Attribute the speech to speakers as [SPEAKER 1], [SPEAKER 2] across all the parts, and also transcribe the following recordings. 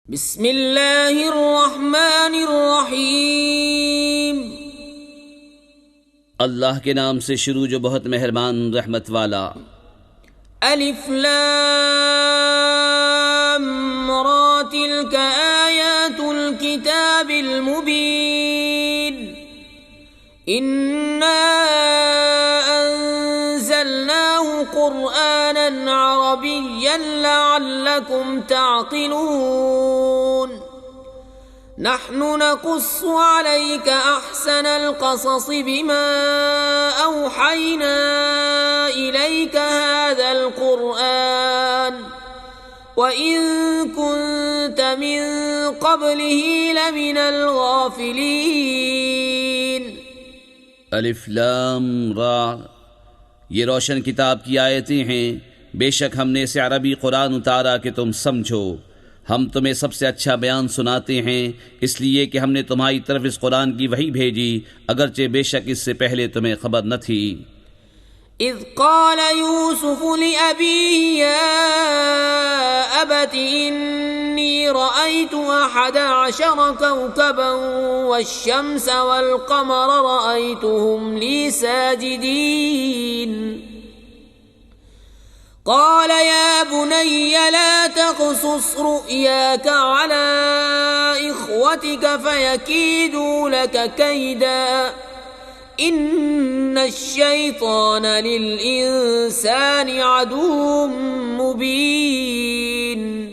[SPEAKER 1] بسم اللہ الرحمن الرحیم۔
[SPEAKER 2] اللہ کے نام سے شروع جو بہت مہربان رحمت والا۔
[SPEAKER 1] الف لام را تلک آیات الکتاب المبین انا انزلناه قرآنا عربیا لعلکم تعقلون۔ نحن نقص عليك أحسن القصص بما أوحينا إليك هذا القرآن وإن كنت من قبله لمن الغافلين۔
[SPEAKER 2] الف لام را، یہ روشن کتاب کی آیتیں ہیں، بے شک ہم نے اسے عربی قرآن اتارا کہ تم سمجھو۔ ہم تمہیں سب سے اچھا بیان سناتے ہیں، اس لیے کہ ہم نے تمہاری طرف اس قرآن کی وحی بھیجی، اگرچہ بے شک اس سے پہلے تمہیں خبر نہ تھی۔
[SPEAKER 1] اذ قال یوسف لأبیہ یا ابت انی رأیت 11 کوکبا والشمس والقمر رأیتهم لی ساجدین۔ قال يا بني لا تقصص رؤياك على إخوتك فيكيدوا لك كيدا إن الشيطان للإنسان عدو مبين۔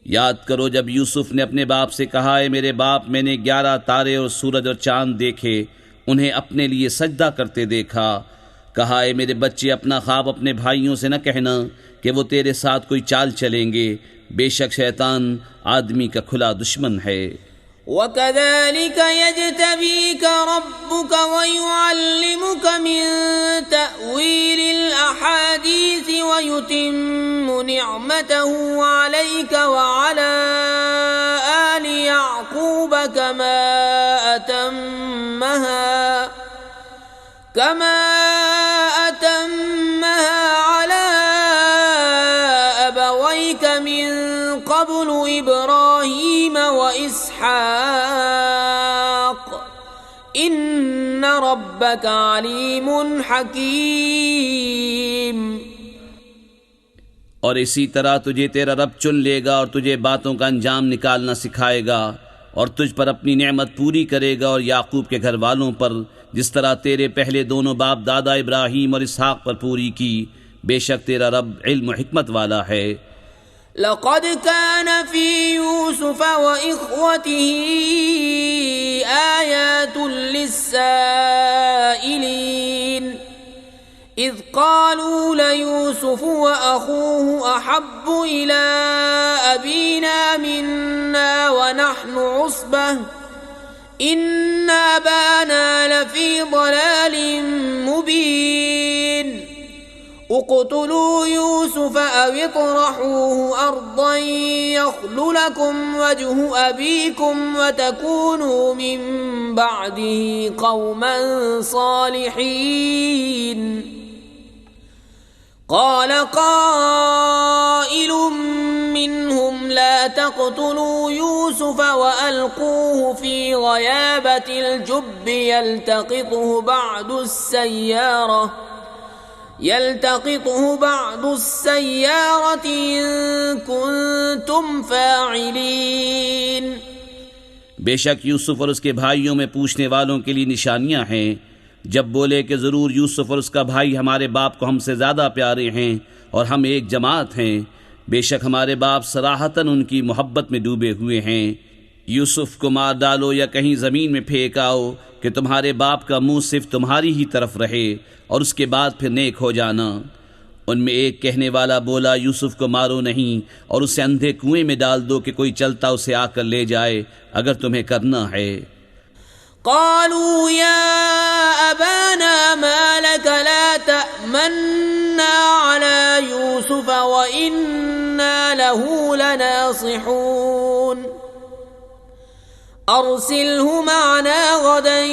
[SPEAKER 2] یاد کرو جب یوسف نے اپنے باپ سے کہا، اے میرے باپ، میں نے 11 تارے اور سورج اور چاند دیکھے، انہیں اپنے لیے سجدہ کرتے دیکھا۔ کہا، اے میرے بچے، اپنا خواب اپنے بھائیوں سے نہ کہنا کہ وہ تیرے ساتھ کوئی چال چلیں گے، بے شک شیطان آدمی کا کھلا دشمن ہے۔
[SPEAKER 1] وَكَذَلِكَ يَجْتَبِيكَ رَبُّكَ وَيُعَلِّمُكَ مِن تَأْوِيلِ الْأَحَادِيثِ وَيُتِمُّ نِعْمَتَهُ عَلَيْكَ وَعَلَى آلِ يَعْقُوبَ كَمَا أتمها على أبويك من قبل إبراهيم وإسحاق إن ربك عليم حكيم۔
[SPEAKER 2] اور اسی طرح تجھے تیرا رب چن لے گا اور تجھے باتوں کا انجام نکالنا سکھائے گا اور تجھ پر اپنی نعمت پوری کرے گا اور یعقوب کے گھر والوں پر، جس طرح تیرے پہلے دونوں باپ دادا ابراہیم اور اسحاق پر پوری کی۔ بے شک تیرا رب علم و حکمت والا ہے۔
[SPEAKER 1] لقد كان في يوسف وإخوته آيات للسائلين إذ قالوا ليوسف وأخوه أحب إلى أبينا منا ونحن عصبة إن أبانا لفي ضلال مبين اقتلوا يوسف أو اطرحوه أرضا يخل لكم وجه أبيكم وتكونوا من بعده قوما صالحين۔ قال قائل منهم لا تقتلوا يوسف وألقوه في غيابة الجب يلتقطه بعض السيارة إن كنتم فاعلين۔
[SPEAKER 2] بے شک یوسف اور اس کے بھائیوں میں پوچھنے والوں کے لیے نشانیاں ہیں، جب بولے کہ ضرور یوسف اور اس کا بھائی ہمارے باپ کو ہم سے زیادہ پیارے ہیں اور ہم ایک جماعت ہیں، بے شک ہمارے باپ صراحتاً ان کی محبت میں ڈوبے ہوئے ہیں۔ یوسف کو مار ڈالو یا کہیں زمین میں پھینک آؤ کہ تمہارے باپ کا منہ صرف تمہاری ہی طرف رہے اور اس کے بعد پھر نیک ہو جانا۔ ان میں ایک کہنے والا بولا، یوسف کو مارو نہیں اور اسے اندھے کنویں میں ڈال دو کہ کوئی چلتا اسے آ کر لے جائے اگر تمہیں کرنا ہے۔
[SPEAKER 1] قالوا يا أبانا ما لك لا تأمنا على يوسف وإنا له لناصحون أرسله معنا غدا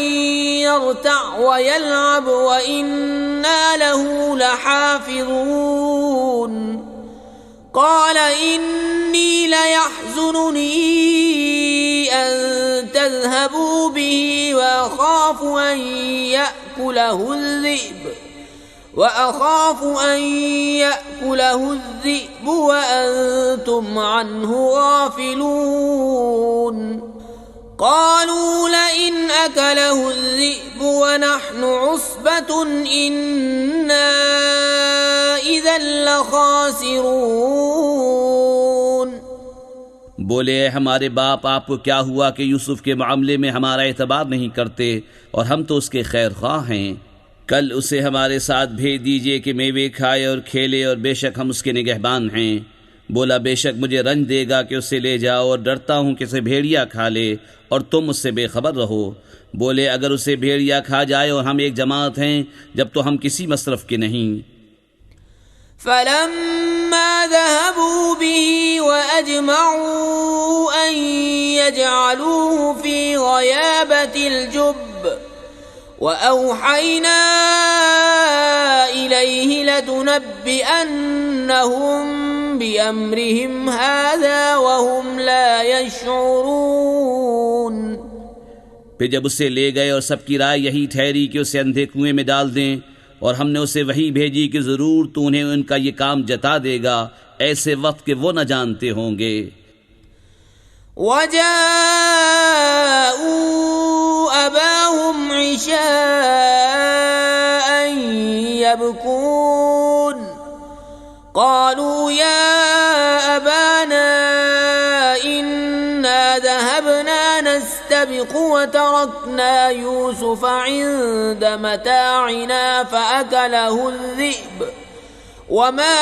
[SPEAKER 1] يرتع ويلعب وإنا له لحافظون قال إني ليحزنني أن تذهبوا به وأخاف أن يأكله الذئب وأنتم عنه غافلون قالوا لئن أكله الذئب ونحن عصبة إنا إذا لخاسرون.
[SPEAKER 2] بولے ہمارے باپ، آپ کو کیا ہوا کہ یوسف کے معاملے میں ہمارا اعتبار نہیں کرتے، اور ہم تو اس کے خیر خواہ ہیں. کل اسے ہمارے ساتھ بھیج دیجئے کہ میوے کھائے اور کھیلے، اور بے شک ہم اس کے نگہبان ہیں. بولا بے شک مجھے رنج دے گا کہ اسے لے جاؤ، اور ڈرتا ہوں کہ اسے بھیڑیا کھا لے اور تم اس سے بے خبر رہو. بولے اگر اسے بھیڑیا کھا جائے اور ہم ایک جماعت ہیں، جب تو ہم کسی مصرف کے نہیں.
[SPEAKER 1] فلما ذهبوا به وأجمعوا أن يجعلوه في غيابة الجب وأوحينا إليه لتنبئنهم بأمرهم هذا وهم لا يشعرون.
[SPEAKER 2] پھر جب اسے لے گئے اور سب کی رائے یہی ٹھہری کہ اسے اندھے کنویں میں ڈال دیں، اور ہم نے اسے وحی بھیجی کہ ضرور تو انہیں ان کا یہ کام جتا دے گا ایسے وقت کہ وہ نہ جانتے ہوں گے.
[SPEAKER 1] وَجَاءُوا أَبَاهُمْ عِشَاءً يَبْكُونَ قَالُوا يَا أَبَانَا إِنَّا ذَهَبْنَا نَسْتَبِقُ وَتَرَكْنَا يُوسُفَ عِندَ مَتَاعِنَا فَأَكَلَهُ الذِّئْبُ وَمَا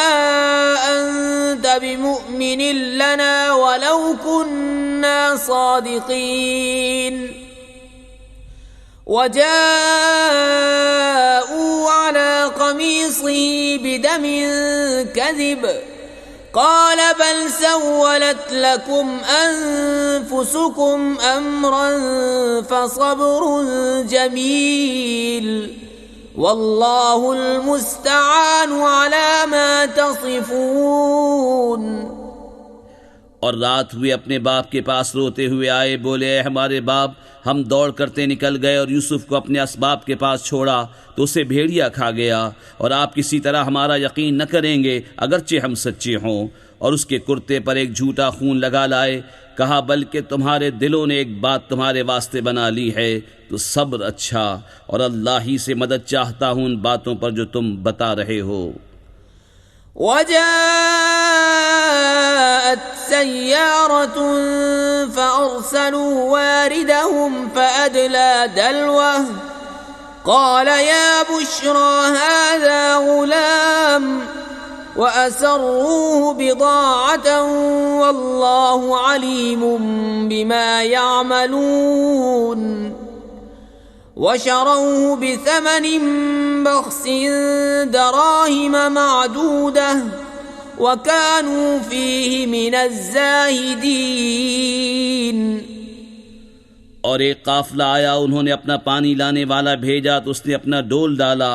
[SPEAKER 1] أَنْتَ بِمُؤْمِنٍ لَنَا وَلَوْ كُنَّا صَادِقِينَ. وَجَاءُوا عَلَى قَمِيصِهِ بِدَمٍ كَذِبٍ قال بل سولت لكم أنفسكم أمرا فصبر جميل والله المستعان على ما تصفون.
[SPEAKER 2] اور رات ہوئے اپنے باپ کے پاس روتے ہوئے آئے. بولے اے ہمارے باپ، ہم دوڑ کرتے نکل گئے اور یوسف کو اپنے اسباب کے پاس چھوڑا تو اسے بھیڑیا کھا گیا، اور آپ کسی طرح ہمارا یقین نہ کریں گے اگرچہ ہم سچے ہوں. اور اس کے کرتے پر ایک جھوٹا خون لگا لائے. کہا بلکہ تمہارے دلوں نے ایک بات تمہارے واسطے بنا لی ہے تو صبر اچھا، اور اللہ ہی سے مدد چاہتا ہوں ان باتوں پر جو تم بتا رہے ہو.
[SPEAKER 1] وجاءت سيارة فأرسلوا واردهم فأدلى دلوه قال يا بشرى هذا غلام وأسروه بضاعة والله عليم بما يعملون. وشروه بثمن بخس دراهم معدودة وكانوا فيه من الزاهدين.
[SPEAKER 2] اور ایک قافلہ آیا، انہوں نے اپنا پانی لانے والا بھیجا تو اس نے اپنا ڈول ڈالا.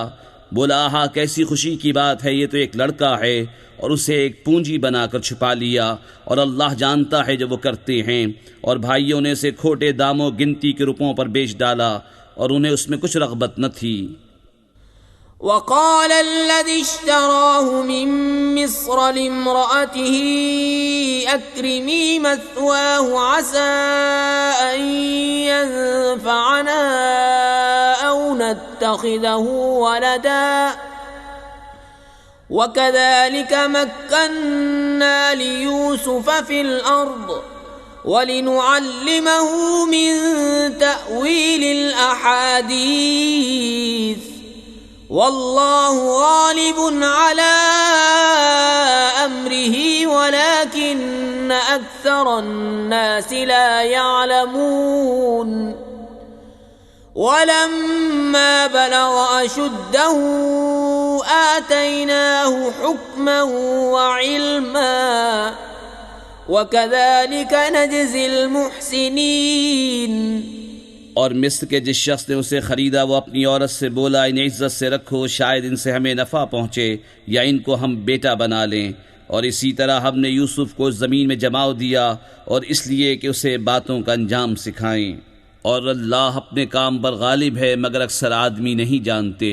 [SPEAKER 2] بولا آہا کیسی خوشی کی بات ہے، یہ تو ایک لڑکا ہے، اور اسے ایک پونجی بنا کر چھپا لیا، اور اللہ جانتا ہے جو وہ کرتے ہیں. اور بھائیوں نے اسے کھوٹے داموں گنتی کے روپوں پر بیچ ڈالا، اور انہیں اس میں کچھ رغبت نہ تھی.
[SPEAKER 1] وقال الذي اشتراه من مصر لامرأته أكرمي مثواه عسى أن ينفعنا أو نتخذه ولدا وكذلك مكنا ليوسف في الأرض ولنعلمه من تأويل الأحاديث والله غالب على أمره ولكن أكثر الناس لا يعلمون. ولما بلغ أشده آتيناه حكما وعلما وكذلك نجزي المحسنين.
[SPEAKER 2] اور مصر کے جس شخص نے اسے خریدا وہ اپنی عورت سے بولا انہیں عزت سے رکھو، شاید ان سے ہمیں نفع پہنچے یا ان کو ہم بیٹا بنا لیں. اور اسی طرح ہم نے یوسف کو زمین میں جماؤ دیا اور اس لیے کہ اسے باتوں کا انجام سکھائیں، اور اللہ اپنے کام پر غالب ہے مگر اکثر آدمی نہیں جانتے۔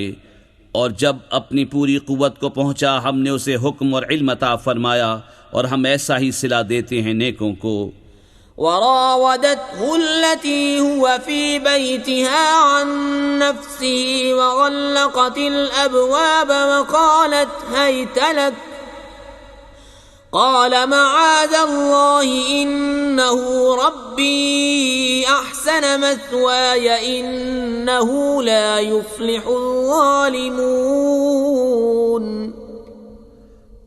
[SPEAKER 2] اور جب اپنی پوری قوت کو پہنچا ہم نے اسے حکم اور علم عطا فرمایا، اور ہم ایسا ہی صلہ دیتے ہیں نیکوں کو۔
[SPEAKER 1] وراودته التي هو في بيتها عن نفسه وغلقت الأبواب وقالت هيت لك قال معاذ الله إنه ربي أحسن مثواي إنه لا يفلح الظالمون۔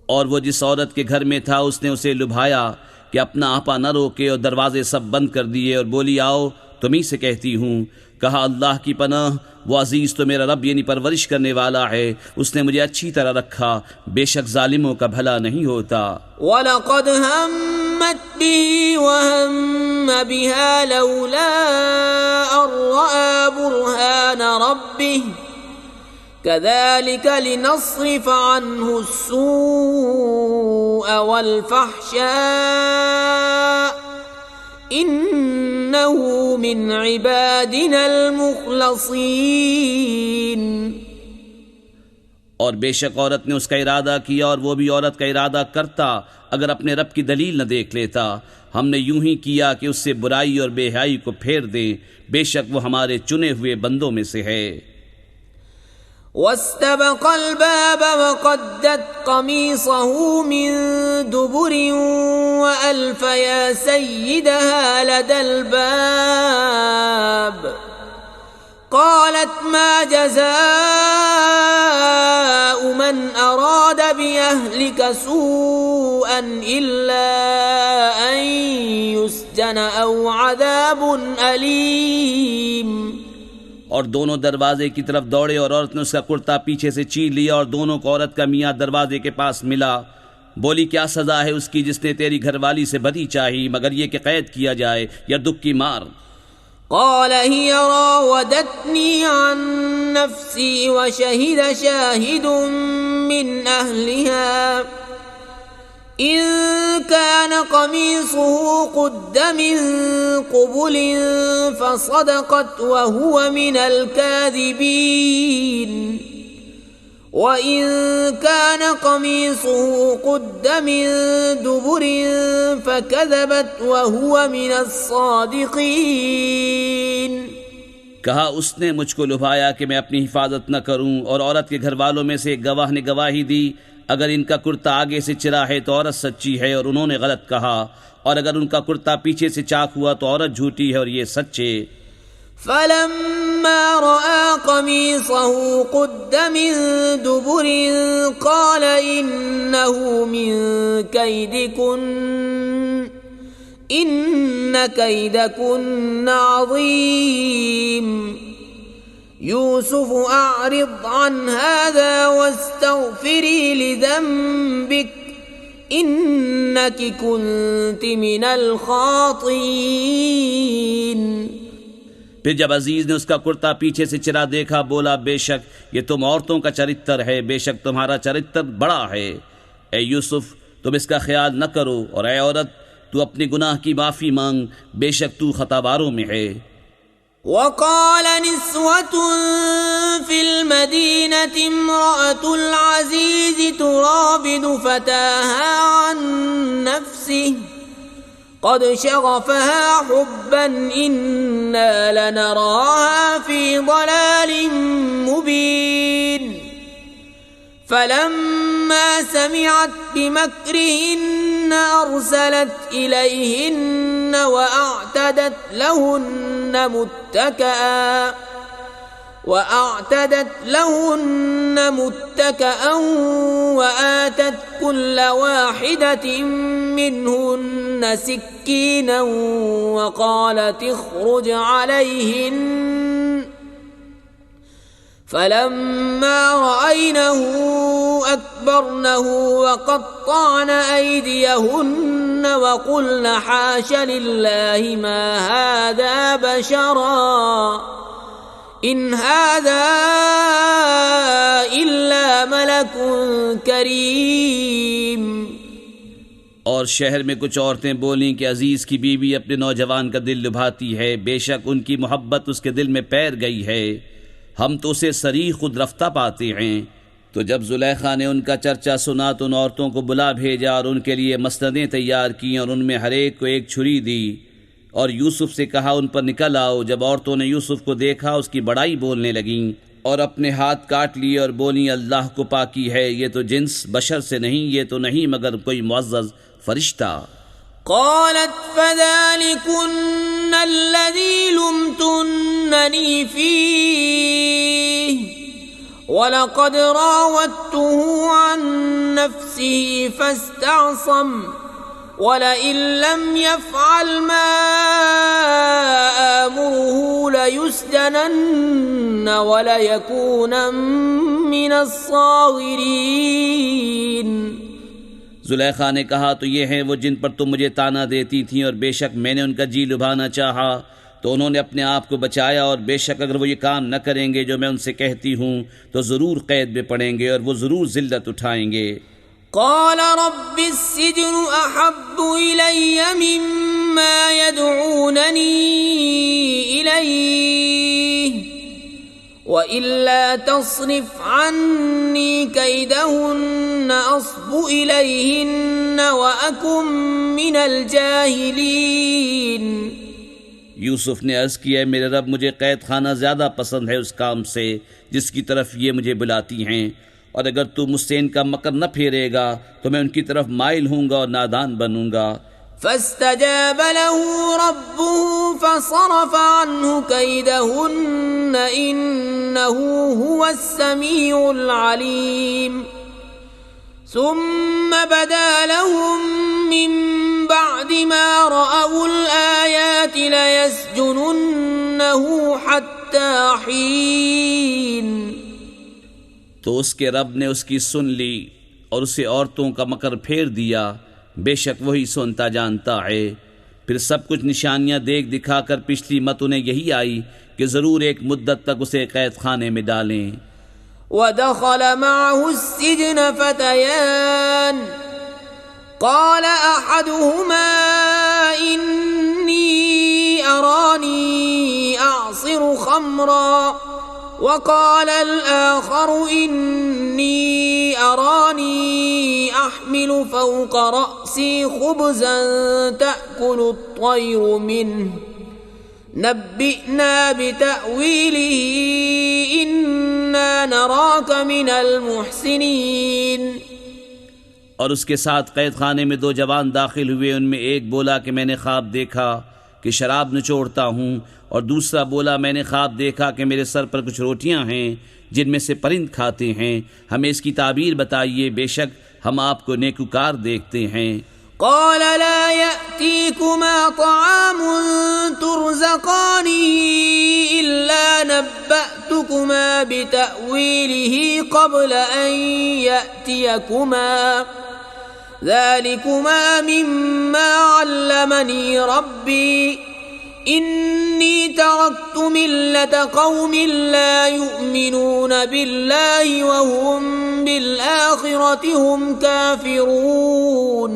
[SPEAKER 2] اور وہ جس عورت کے گھر میں تھا اس نے اسے لبھایا کہ اپنا آپا نہ روکے، اور دروازے سب بند کر دیے، اور بولی آؤ تمہیں سے کہتی ہوں۔ کہا اللہ کی پناہ، وہ عزیز تو میرا رب یعنی پرورش کرنے والا ہے، اس نے مجھے اچھی طرح رکھا، بے شک ظالموں کا بھلا نہیں ہوتا۔
[SPEAKER 1] وَلَقَدْ هَمَّتْ بِهِ وَهَمَّ بِهَا لَوْلَا أَن رَّأَىٰ بُرْهَانَ رَبِّهِ كَذَلِكَ لِنَصْرِفَ عَنْهُ السُّوءَ وَالْفَحْشَاءَ إِنَّهُ مِنْ عِبَادِنَا الْمُخْلَصِينَ۔
[SPEAKER 2] اور بے شک عورت نے اس کا ارادہ کیا، اور وہ بھی عورت کا ارادہ کرتا اگر اپنے رب کی دلیل نہ دیکھ لیتا۔ ہم نے یوں ہی کیا کہ اس سے برائی اور بے حیائی کو پھیر دیں، بے شک وہ ہمارے چنے ہوئے بندوں میں سے ہے۔
[SPEAKER 1] واستبق الباب وقدت قميصه من دبر وألف يا سيدها لدى الباب قالت ما جزاء من أراد بأهلك سوءا إلا أن يسجن أو عذاب أليم۔
[SPEAKER 2] اور دونوں دروازے کی طرف دوڑے، اور عورت نے اس کا کرتا پیچھے سے چیر لیا، اور دونوں کو عورت کا میاں دروازے کے پاس ملا۔ بولی کیا سزا ہے اس کی جس نے تیری گھر والی سے بدی چاہی مگر یہ کہ قید کیا جائے یا دکھ کی مار؟
[SPEAKER 1] قال هي راودتني عن نفسي وشهد شاهد من أهلها إن كان قميصه قد من قبل فصدقت وهو من الكاذبين وإن كان قميصه قد من دبر فكذبت وهو من الصادقين۔
[SPEAKER 2] کہا اس نے مجھ کو لبھایا کہ میں اپنی حفاظت نہ کروں، اور عورت کے گھر والوں میں سے ایک گواہ نے گواہی دی اگر ان کا کرتا آگے سے چرا ہے تو عورت سچی ہے اور انہوں نے غلط کہا، اور اگر ان کا کرتا پیچھے سے چاک ہوا تو عورت جھوٹی ہے اور یہ سچے۔
[SPEAKER 1] فلما رأى قميصه قد من دبر قال إنه من كيدكن إن كيدكن عظيم يوسف أعرض عن هذا واستغفري لذنبك إنك كنت من الخاطئين۔
[SPEAKER 2] پھر جب عزیز نے اس کا کرتا پیچھے سے چرا دیکھا بولا بے شک یہ تم عورتوں کا چرتر ہے، بے شک تمہارا چرتر بڑا ہے۔ اے یوسف تم اس کا خیال نہ کرو، اور اے عورت تو اپنے گناہ کی معافی مانگ، بے شک تو خطاباروں میں ہے۔
[SPEAKER 1] وقال نسوة في المدينة امرأة العزيز تراود فتاها عن نفسه قد شغفها حبا إنا لنراها في ضلال مبين فلما سمعت بمكرهن أرسلت إليهن وأعتدت لهن متكئا وآتت كل واحدة منهن سكينا وقالت اخرج عليهن فلما رأينه أكبرنه وقطعن أيديهن وقلن حاش لله ما هذا بشرا إن هذا إلا ملك كريم۔
[SPEAKER 2] اور شہر میں کچھ عورتیں بولیں کہ عزیز کی بیوی اپنے نوجوان کا دل لبھاتی ہے، بے شک ان کی محبت اس کے دل میں پیر گئی ہے، ہم تو اسے صریح خود رفتہ پاتے ہیں۔ تو جب زلیخا نے ان کا چرچا سنا تو ان عورتوں کو بلا بھیجا اور ان کے لیے مسندیں تیار کیں اور ان میں ہر ایک کو ایک چھری دی اور یوسف سے کہا ان پر نکل آؤ۔ جب عورتوں نے یوسف کو دیکھا اس کی بڑائی بولنے لگیں اور اپنے ہاتھ کاٹ لیے اور بولیں اللہ کو پاکی ہے، یہ تو جنس بشر سے نہیں، یہ تو نہیں مگر کوئی معزز فرشتہ۔
[SPEAKER 1] قالت فذلكن الذي لمتنني فيه ولقد راودته عن نفسه فاستعصم ولئن لم يفعل ما آمره ليسجنن وليكونن من الصاغرين۔
[SPEAKER 2] زلیخا نے کہا تو یہ ہیں وہ جن پر تم مجھے طعنہ دیتی تھیں، اور بے شک میں نے ان کا جی لبھانا چاہا تو انہوں نے اپنے آپ کو بچایا، اور بے شک اگر وہ یہ کام نہ کریں گے جو میں ان سے کہتی ہوں تو ضرور قید میں پڑیں گے اور وہ ضرور ذلت اٹھائیں گے۔
[SPEAKER 1] قال رب السجن احب الي مما يدعونني اليه وإلا تصرف عني كيدهن أصب إليهن وأكن من الجاهلين۔
[SPEAKER 2] یوسف نے عرض کیا میرے رب مجھے قید خانہ زیادہ پسند ہے اس کام سے جس کی طرف یہ مجھے بلاتی ہیں، اور اگر تو مجھ سے ان کا مکر نہ پھیرے گا تو میں ان کی طرف مائل ہوں گا اور نادان بنوں گا۔
[SPEAKER 1] فاستجاب له ربه فصرف عنه كيدهن إنه هو السميع العليم۔ ثم بدا لهم من بعد ما رأوا الآيات ليسجننه حتى حين۔
[SPEAKER 2] تو اس کے رب نے اس کی سن لی اور اسے عورتوں کا مکر پھیر دیا، بے شک وہی سنتا جانتا ہے۔ پھر سب کچھ نشانیاں دیکھ دکھا کر پچھلی مت انہیں یہی آئی کہ ضرور ایک مدت تک اسے قید خانے میں ڈالیں۔
[SPEAKER 1] ودخل معه السجن فتيان قال أحدهما إني أراني أعصر خمرا وقال الآخر إني أراني أحمل فوق رأسي خبزا تأكل الطير منه نبئنا بتأويله إنا نراك من المحسنين۔
[SPEAKER 2] اور اس کے ساتھ قید خانے میں دو جوان داخل ہوئے، ان میں ایک بولا کہ میں نے خواب دیکھا کہ شراب نچوڑتا ہوں، اور دوسرا بولا میں نے خواب دیکھا کہ میرے سر پر کچھ روٹیاں ہیں جن میں سے پرند کھاتے ہیں، ہمیں اس کی تعبیر بتائیے، بے شک ہم آپ کو نیکوکار دیکھتے ہیں۔
[SPEAKER 1] قال لا يأتيكما طعام ترزقانه إلا نبأتكما بتأويله قبل أن يأتيكما ذلكما مما علمني ربي إني تركت ملة قوم لا يؤمنون بالله وهم بالآخرة هم كافرون۔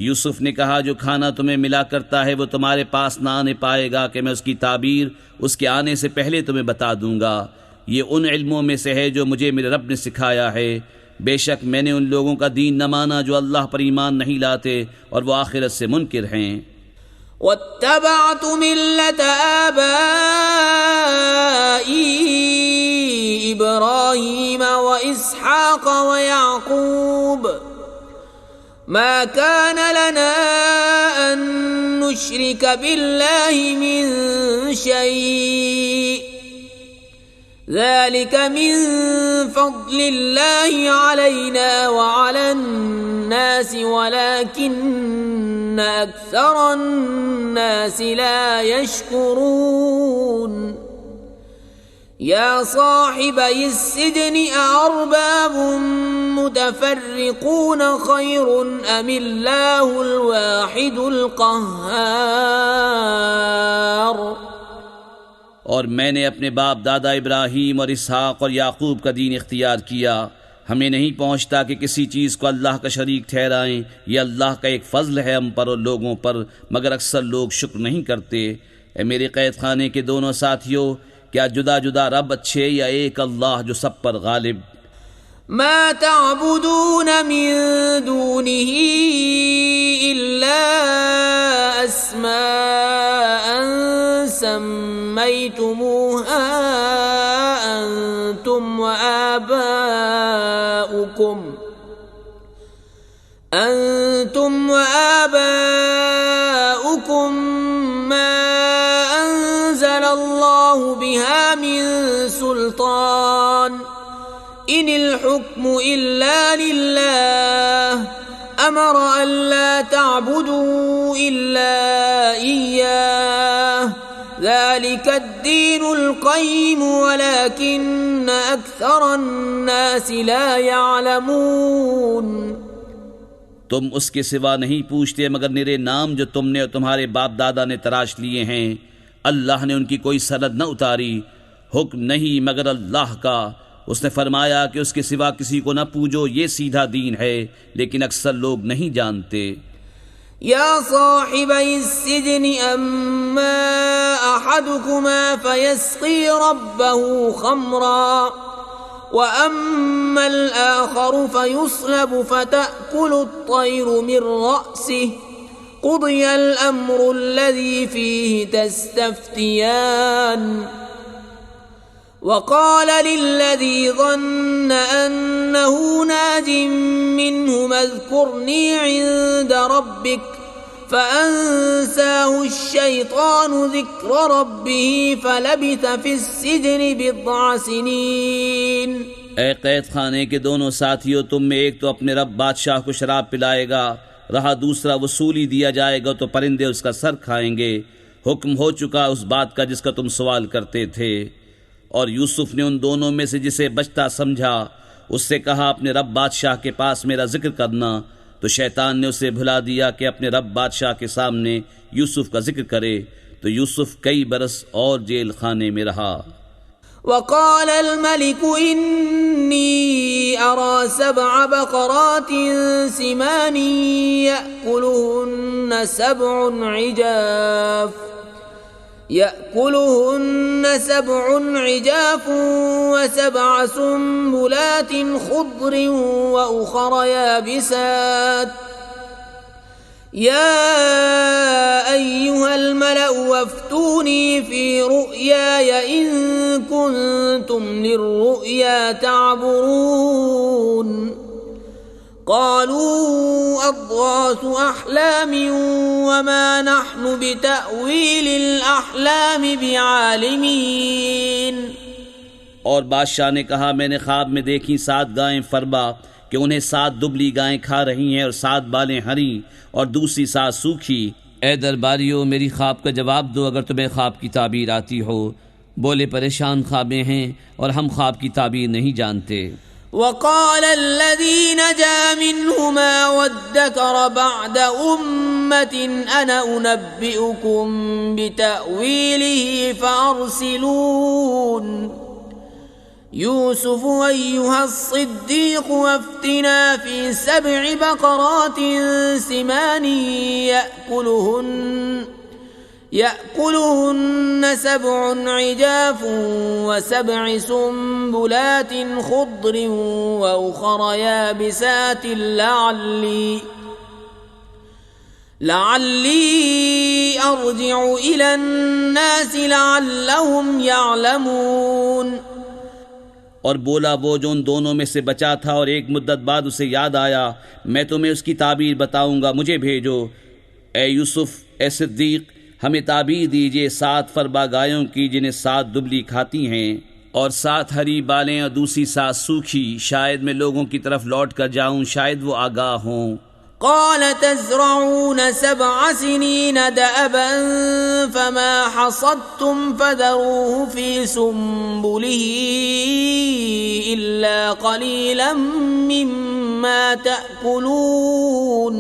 [SPEAKER 2] یوسف نے کہا جو کھانا تمہیں ملا کرتا ہے وہ تمہارے پاس نہ آنے پائے گا کہ میں اس کی تعبیر اس کے آنے سے پہلے تمہیں بتا دوں گا، یہ ان علموں میں سے ہے جو مجھے میرے رب نے سکھایا ہے، بے شک میں نے ان لوگوں کا دین نہ مانا جو اللہ پر ایمان نہیں لاتے اور وہ آخرت سے منکر ہیں۔
[SPEAKER 1] واتبعت ملة آبائي إبراهيم وإسحاق ويعقوب ما كان لنا أن نشرك بالله من شيء ذلك من فضل الله علينا وعلى الناس ولكن أكثر الناس لا يشكرون۔ يا صاحبي السجن أأرباب متفرقون خير أم الله الواحد القهار۔
[SPEAKER 2] اور میں نے اپنے باپ دادا ابراہیم اور اسحاق اور یعقوب کا دین اختیار کیا، ہمیں نہیں پہنچتا کہ کسی چیز کو اللہ کا شریک ٹھہرائیں، یہ اللہ کا ایک فضل ہے ہم پر اور لوگوں پر، مگر اکثر لوگ شکر نہیں کرتے۔ اے میرے قید خانے کے دونوں ساتھیوں، کیا جدا جدا رب اچھے یا ایک اللہ جو سب پر غالب؟
[SPEAKER 1] ما تعبدون من دونه إلا أسماء سميتموها أنتم وآباؤكم ما أنزل الله بها من سلطان إن الحكم إلا لله أمر ألا تعبدوا إلا إياه ذلك الدين القيم ولكن أكثر الناس لا يعلمون۔
[SPEAKER 2] تم اس کے سوا نہیں پوچھتے مگر نرے نام جو تم نے اور تمہارے باپ دادا نے تراش لیے ہیں۔ اللہ نے ان کی کوئی سند نہ اتاری، حکم نہیں مگر اللہ کا۔ اس نے فرمایا کہ اس کے سوا کسی کو نہ پوجو، یہ سیدھا دین ہے، لیکن اکثر لوگ نہیں جانتے۔
[SPEAKER 1] یا صاحبی السجن اما احدكما فيسقي ربه خمرا واما الاخر فيصلب فتأكل الطير من رأسه قضي الامر الذي فيه تستفتيان وقال للذي ظن أنه ناج منهما اذكرني عند ربك فأنساه الشيطان ذكر ربه فلبث في السجن بضع سنين۔
[SPEAKER 2] اے قید خانے کے دونوں ساتھیوں، تم میں ایک تو اپنے رب بادشاہ کو شراب پلائے گا، رہا دوسرا وصولی دیا جائے گا تو پرندے اس کا سر کھائیں گے۔ حکم ہو چکا اس بات کا جس کا تم سوال کرتے تھے۔ اور یوسف نے ان دونوں میں سے جسے بچتا سمجھا اس سے کہا اپنے رب بادشاہ کے پاس میرا ذکر کرنا، تو شیطان نے اسے بھلا دیا کہ اپنے رب بادشاہ کے سامنے یوسف کا ذکر کرے، تو یوسف کئی برس اور جیل خانے میں رہا۔
[SPEAKER 1] وقال الملك إني أرى 7 بقرات سمان يأكلهن سبع عجاف و7 سنبلات خضر وأخر يابسات يا أيها الملأ وافتوني في رؤياي إن كنتم للرؤيا تعبرون قالوا أضغاث أحلام وما نحن بتأويل الأحلام بعالمين۔
[SPEAKER 2] اور بادشاہ نے کہا میں نے خواب میں دیکھی 7 گائیں فربا کہ انہیں 7 دبلی گائیں کھا رہی ہیں اور 7 بالیں ہری اور دوسری 7 سوکھی۔ اے درباریوں میری خواب کا جواب دو اگر تمہیں خواب کی تعبیر آتی ہو۔ بولے پریشان خوابیں ہیں اور ہم خواب کی تعبیر نہیں جانتے۔
[SPEAKER 1] وقال الذي نجا منهما وادكر بعد أمة أنا أنبئكم بتأويله فأرسلون يوسف أيها الصديق وافتنا في 7 بقرات سمان يأكلهن 7 عجاف و7 سنبلات خضر وأخر يابسات لعلي أرجع إلى الناس لعلهم يعلمون۔
[SPEAKER 2] اور بولا وہ جو ان دونوں میں سے بچا تھا اور ایک مدت بعد اسے یاد آیا میں تمہیں اس کی تعبیر بتاؤں گا، مجھے بھیجو۔ اے یوسف، اے صدیق، ہمیں تعبیر دیجئے 7 فربا گایوں کی جنہیں 7 دبلی کھاتی ہیں اور 7 ہری بالیں اور دوسری 7 سوکھی، شاید میں لوگوں کی طرف لوٹ کر جاؤں، شاید وہ آگاہ ہوں۔
[SPEAKER 1] قال تزرعون 7 سنين دأبا فما حصدتم فذروه في سنبله إلا قليلا مما تأكلون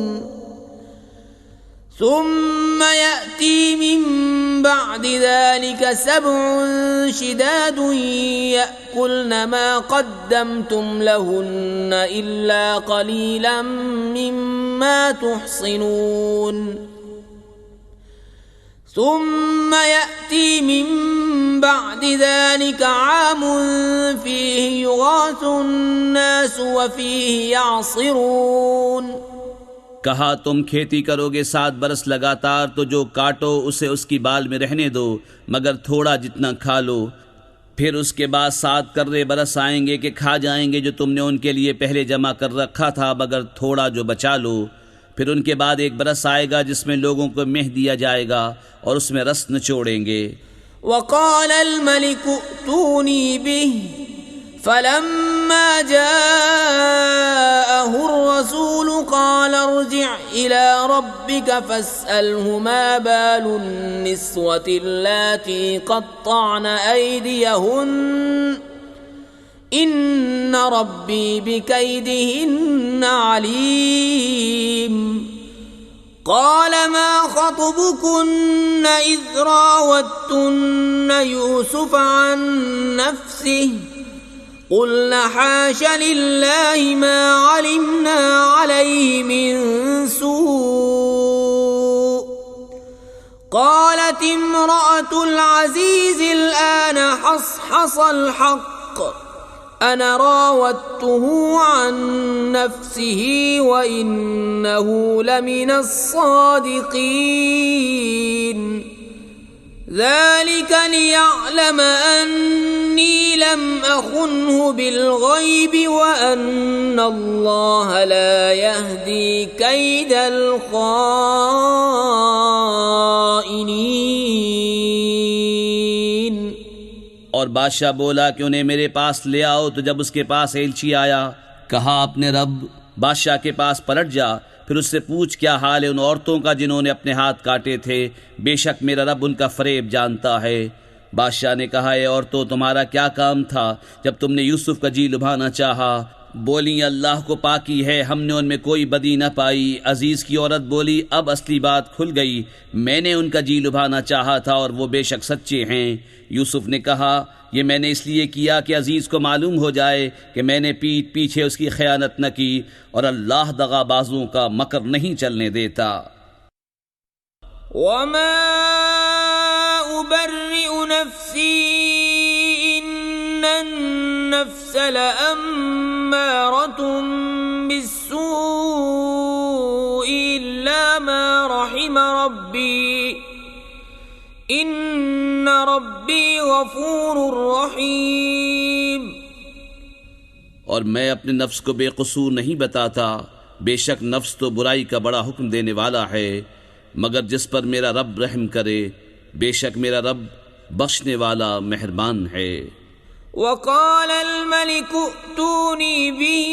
[SPEAKER 1] ثم يأتي من بعد ذلك 7 شداد يأكلن ما قدمتم لهن إلا قليلا مما تحصنون ثم يأتي من بعد ذلك عام فيه يغاث الناس وفيه يعصرون۔
[SPEAKER 2] کہا تم کھیتی کرو گے 7 برس لگاتار، تو جو کاٹو اسے اس کی بال میں رہنے دو مگر تھوڑا جتنا کھا لو، پھر اس کے بعد 7 کرے برس آئیں گے کہ کھا جائیں گے جو تم نے ان کے لیے پہلے جمع کر رکھا تھا مگر تھوڑا جو بچا لو، پھر ان کے بعد 1 برس آئے گا جس میں لوگوں کو مہ دیا جائے گا اور اس میں رس نچوڑیں گے۔
[SPEAKER 1] وقال الملك ائتوني به فلما جاءه الرسول قال ارجع إلى ربك فاسأله ما بال النسوة اللاتي قطعن أيديهن إن ربي بكيدهن عليم۔ قال ما خطبكن إذ راوتن يوسف عن نفسه قلنا حاش لله ما علمنا عليه من سوء۔ قالت امرأة العزيز الآن حصحص الحق أنا راودته عن نفسه وإنه لمن الصادقين۔ ذلك ليعلم أني لم أخنه بالغيب وأن الله لا يهدي كيد الخائنين۔
[SPEAKER 2] اور بادشاہ بولا کہ انہیں میرے پاس لے آؤ، تو جب اس کے پاس ایلچی آیا کہا اپنے رب بادشاہ کے پاس پلٹ جا، پھر اس سے پوچھ کیا حال ہے ان عورتوں کا جنہوں نے اپنے ہاتھ کاٹے تھے، بے شک میرا رب ان کا فریب جانتا ہے۔ بادشاہ نے کہا اے عورتوں تمہارا کیا کام تھا جب تم نے یوسف کا جی لبھانا چاہا؟ بولی اللہ کو پاکی ہے، ہم نے ان میں کوئی بدی نہ پائی۔ عزیز کی عورت بولی اب اصلی بات کھل گئی، میں نے ان کا جی لبھانا چاہا تھا اور وہ بے شک سچے ہیں۔ یوسف نے کہا یہ میں نے اس لیے کیا کہ عزیز کو معلوم ہو جائے کہ میں نے پیٹھ پیچھے اس کی خیانت نہ کی، اور اللہ دغا بازوں کا مکر نہیں چلنے دیتا۔
[SPEAKER 1] وما أبرئ نفسي إن النفس لأمارة بالسوء إلا ما رحم ربي إن ربي غفور رحيم۔
[SPEAKER 2] اور میں اپنے نفس کو بے قصور نہیں بتاتا، بے شک نفس تو برائی کا بڑا حکم دینے والا ہے، مگر جس پر میرا رب رحم کرے، بے شک میرا رب بخشنے والا مہربان ہے۔
[SPEAKER 1] وقال الملك ائتوني به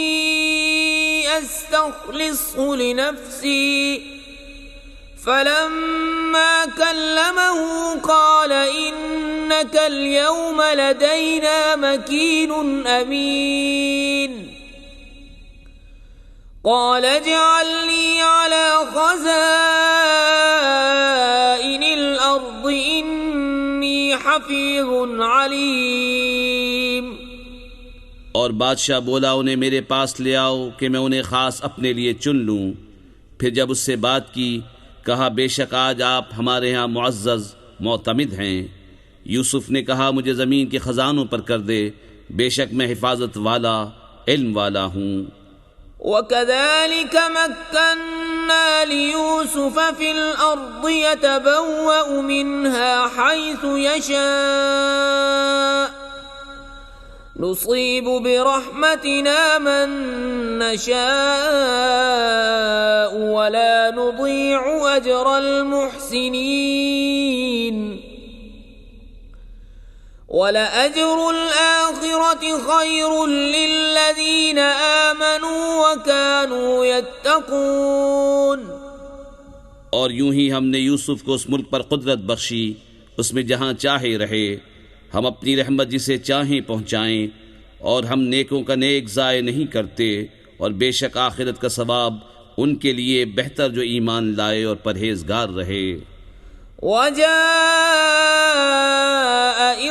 [SPEAKER 1] استخلصه لنفسي فلما كلمه قال إنك اليوم لدينا مكين أمين۔ قال اجعلني على خزائن الأرض إني حفيظ عليم۔
[SPEAKER 2] اور بادشاہ بولا انہیں میرے پاس لے آؤ کہ میں انہیں خاص اپنے لیے چن لوں۔ پھر جب اس سے بات کی کہا بے شک آج آپ ہمارے ہاں معزز معتمد ہیں۔ یوسف نے کہا مجھے زمین کے خزانوں پر کر دے، بے شک میں حفاظت والا علم والا ہوں۔
[SPEAKER 1] وَكَذَلِكَ مَكَّنَّا لِيُوسُفَ فِي الْأَرْضِ يَتَبَوَّأُ مِنْهَا حَيْثُ يَشَاءُ نُصِيبُ بِرَحْمَتِنَا مَن نَّشَاءُ وَلَا نُضِيعُ أَجْرَ الْمُحْسِنِينَ۔ وَلَأَجْرُ الْآخِرَةِ خَيْرٌ لِّلَّذِينَ آمَنُوا وَكَانُوا يَتَّقُونَ۔
[SPEAKER 2] اور یوں ہی ہم نے یوسف کو اس ملک پر قدرت بخشی، اس میں جہاں چاہے رہے، ہم اپنی رحمت جسے چاہیں پہنچائیں، اور ہم نیکوں کا نیک ضائع نہیں کرتے، اور بے شک آخرت کا ثواب ان کے لیے بہتر جو ایمان لائے اور پرہیزگار رہے۔
[SPEAKER 1] وجاء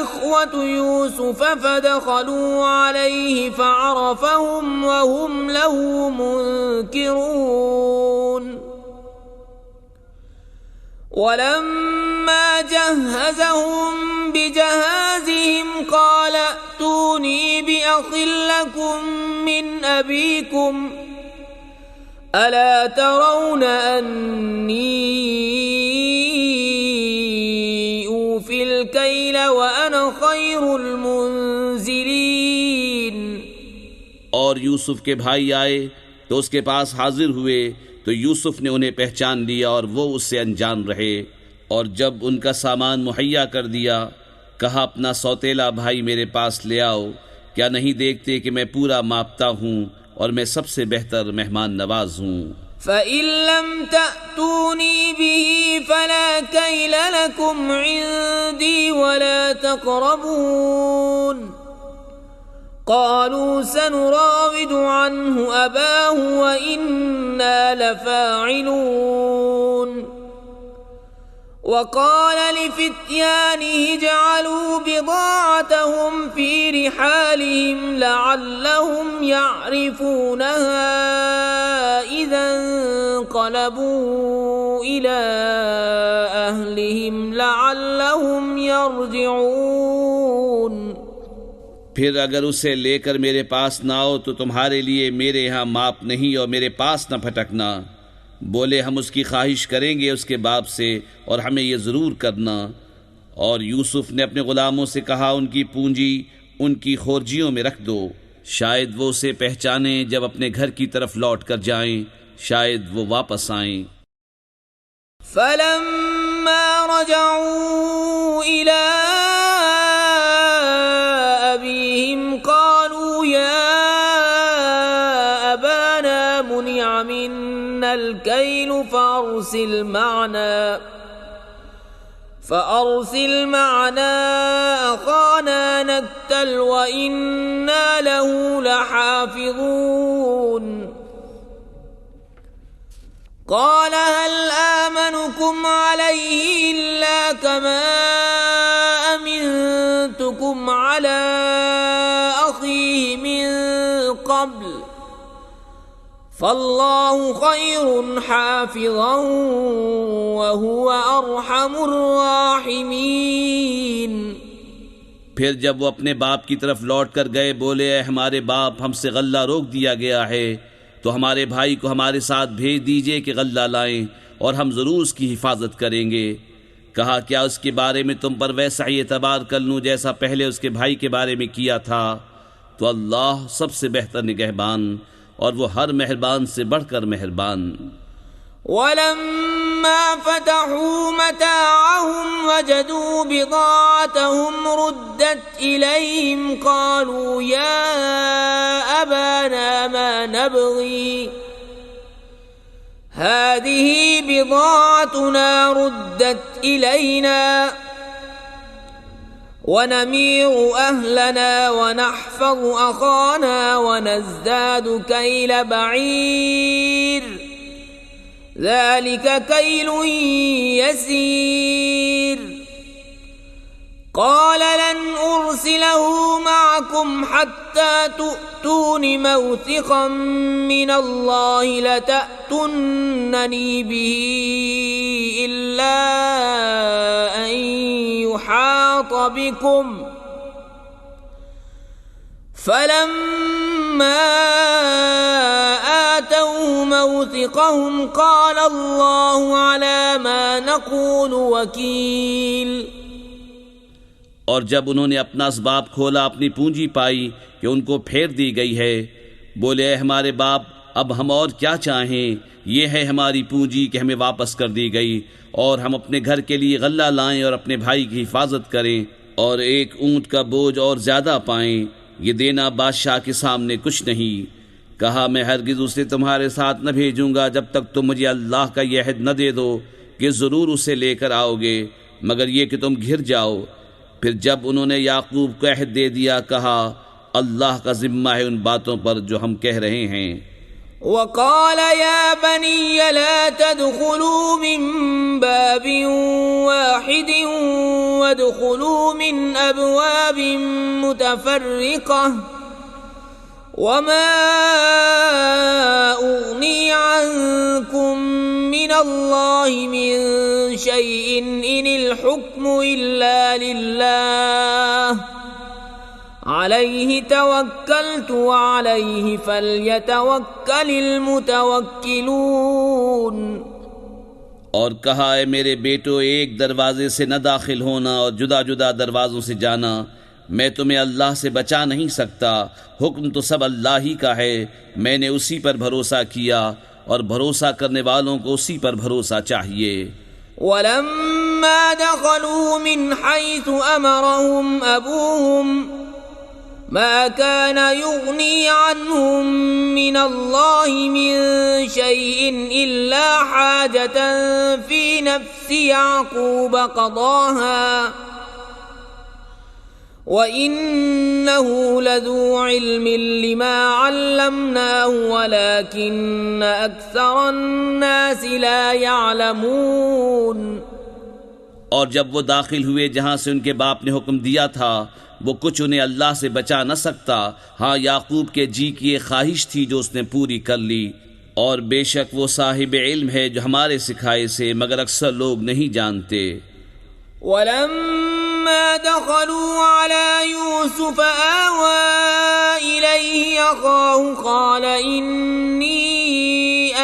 [SPEAKER 1] إخوة يوسف فدخلوا عليه فعرفهم وهم له منكرون ولما جهزهم بجهازهم قال ائتوني بأخ لكم من أبيكم ألا ترون أني أوفي الكيل وأنا خير المنزلين۔
[SPEAKER 2] اور یوسف کے بھائی آئے تو اس کے پاس حاضر ہوئے تو یوسف نے انہیں پہچان لیا اور وہ اس سے انجان رہے، اور جب ان کا سامان مہیا کر دیا کہا اپنا سوتیلا بھائی میرے پاس لے آؤ، کیا نہیں دیکھتے کہ میں پورا ماپتا ہوں اور میں سب سے بہتر مہمان نواز ہوں۔
[SPEAKER 1] فَإِن لَّمْ تَأْتُونِي بِهِ فَلَا كَيْلَ لَكُمْ عِندِي وَلَا تَقْرَبُونَ قالوا سنراود عنه أباه وإنا لفاعلون وقال لفتيانه اجعلوا بضاعتهم في رحالهم لعلهم يعرفونها إذا انقلبوا إلى أهلهم لعلهم يرجعون۔
[SPEAKER 2] پھر اگر اسے لے کر میرے پاس نہ آؤ تو تمہارے لیے میرے ہاں ماپ نہیں اور میرے پاس نہ پھٹکنا۔ بولے ہم اس کی خواہش کریں گے اس کے باپ سے اور ہمیں یہ ضرور کرنا۔ اور یوسف نے اپنے غلاموں سے کہا ان کی پونجی ان کی خورجیوں میں رکھ دو، شاید وہ اسے پہچانیں جب اپنے گھر کی طرف لوٹ کر جائیں، شاید وہ واپس آئیں۔
[SPEAKER 1] فلما رجعوا إلى أبيهم قالوا يا أبانا منع منا الكيل فأرسل معنا أخانا نكتل وإنا له لحافظون قال هل آمنكم عليه إلا كما أمنتكم على أخيه من قبل فالله خير حافظا وهو أرحم الراحمين۔
[SPEAKER 2] پھر جب وہ اپنے باپ کی طرف لوٹ کر گئے بولے اے ہمارے باپ ہم سے غلہ روک دیا گیا ہے تو ہمارے بھائی کو ہمارے ساتھ بھیج دیجئے کہ غلہ لائیں اور ہم ضرور اس کی حفاظت کریں گے۔ کہا کیا اس کے بارے میں تم پر ویسا ہی اعتبار کر لوں جیسا پہلے اس کے بھائی کے بارے میں کیا تھا؟ تو اللہ سب سے بہتر نگہبان اور وہ ہر مہربان سے بڑھ کر مہربان۔
[SPEAKER 1] وَلَمَّا فَتَحُوا مَتَاعَهُمْ وَجَدُوا بِضَاعَتَهُمْ رُدَّتْ إِلَيْهِمْ قَالُوا يَا أَبَانَا مَا نَبْغِي هَذِهِ بِضَاعَتُنَا رُدَّتْ إِلَيْنَا وَنَمِيرُ أَهْلَنَا وَنَحْفَظُ أَخَانَا وَنَزْدَادُ كَيْلَ بَعِيرٍ ذَلِكَ كَيْلٌ يَسِيرٌ قَالَ لَنْ أُرْسِلَهُ مَعَكُمْ حَتَّى تُؤْتُونِ مَوْثِقًا مِّنَ اللَّهِ لَتَأْتُنَّنِي بِهِ إِلَّا أَن يُحَاطَ بِكُمْ فَلَمَّا آتَوْهُ مَوْثِقَهُمْ قَالَ اللَّهُ عَلَى مَا نَقُولُ وَكِيلٌ۔
[SPEAKER 2] اور جب انہوں نے اپنا اسباب کھولا اپنی پونجی پائی کہ ان کو پھیر دی گئی ہے بولے اے ہمارے باپ اب ہم اور کیا چاہیں، یہ ہے ہماری پونجی کہ ہمیں واپس کر دی گئی اور ہم اپنے گھر کے لیے غلہ لائیں اور اپنے بھائی کی حفاظت کریں اور ایک اونٹ کا بوجھ اور زیادہ پائیں، یہ دینا بادشاہ کے سامنے کچھ نہیں۔ کہا میں ہرگز اسے تمہارے ساتھ نہ بھیجوں گا جب تک تم مجھے اللہ کا یہ عہد نہ دے دو کہ ضرور اسے لے کر آؤ گے، مگر یہ کہ تم گھر جاؤ۔ پھر جب انہوں نے یعقوب کو عہد دے دیا کہا اللہ کا ذمہ ہے ان باتوں پر جو ہم کہہ رہے ہیں۔
[SPEAKER 1] وقال يا بني لا تدخلوا من باب واحد وادخلوا من أبواب متفرقة وما أغني عنكم من الله من شيء إن الحكم إلا لله عليه توكلت وعليه فليتوكل المتوكلون۔
[SPEAKER 2] اور کہا اے میرے بیٹو ایک دروازے سے نہ داخل ہونا اور جدا جدا دروازوں سے جانا، میں تمہیں اللہ سے بچا نہیں سکتا، حکم تو سب اللہ ہی کا ہے، میں نے اسی پر بھروسہ کیا اور بھروسہ کرنے والوں کو اسی پر بھروسہ چاہیے۔
[SPEAKER 1] وَلَمَّا دَخَلُوا مِنْ حَيْثُ أَمَرَهُمْ أَبُوهُمْ مَا كَانَ يُغْنِي عَنْهُمْ مِنَ اللَّهِ مِنْ شَيْءٍ إِلَّا حَاجَةً فِي نَفْسِ يَعْقُوبَ قَضَاهَا وَإِنَّهُ لَذُو عِلْمٍ لِمَا عَلَّمْنَاهُ وَلَكِنَّ أَكْثَرَ النَّاسِ لَا يَعْلَمُونَ۔
[SPEAKER 2] اور جب وہ داخل ہوئے جہاں سے ان کے باپ نے حکم دیا تھا، وہ کچھ انہیں اللہ سے بچا نہ سکتا، ہاں یعقوب کے جی کی ایک خواہش تھی جو اس نے پوری کر لی، اور بے شک وہ صاحب علم ہے جو ہمارے سکھائے سے، مگر اکثر لوگ نہیں جانتے۔
[SPEAKER 1] وَلَمَّا دَخَلُوا عَلَى يُوسُفَ آوَى إِلَيْهِ أَخَاهُ قَالَ إِنِّي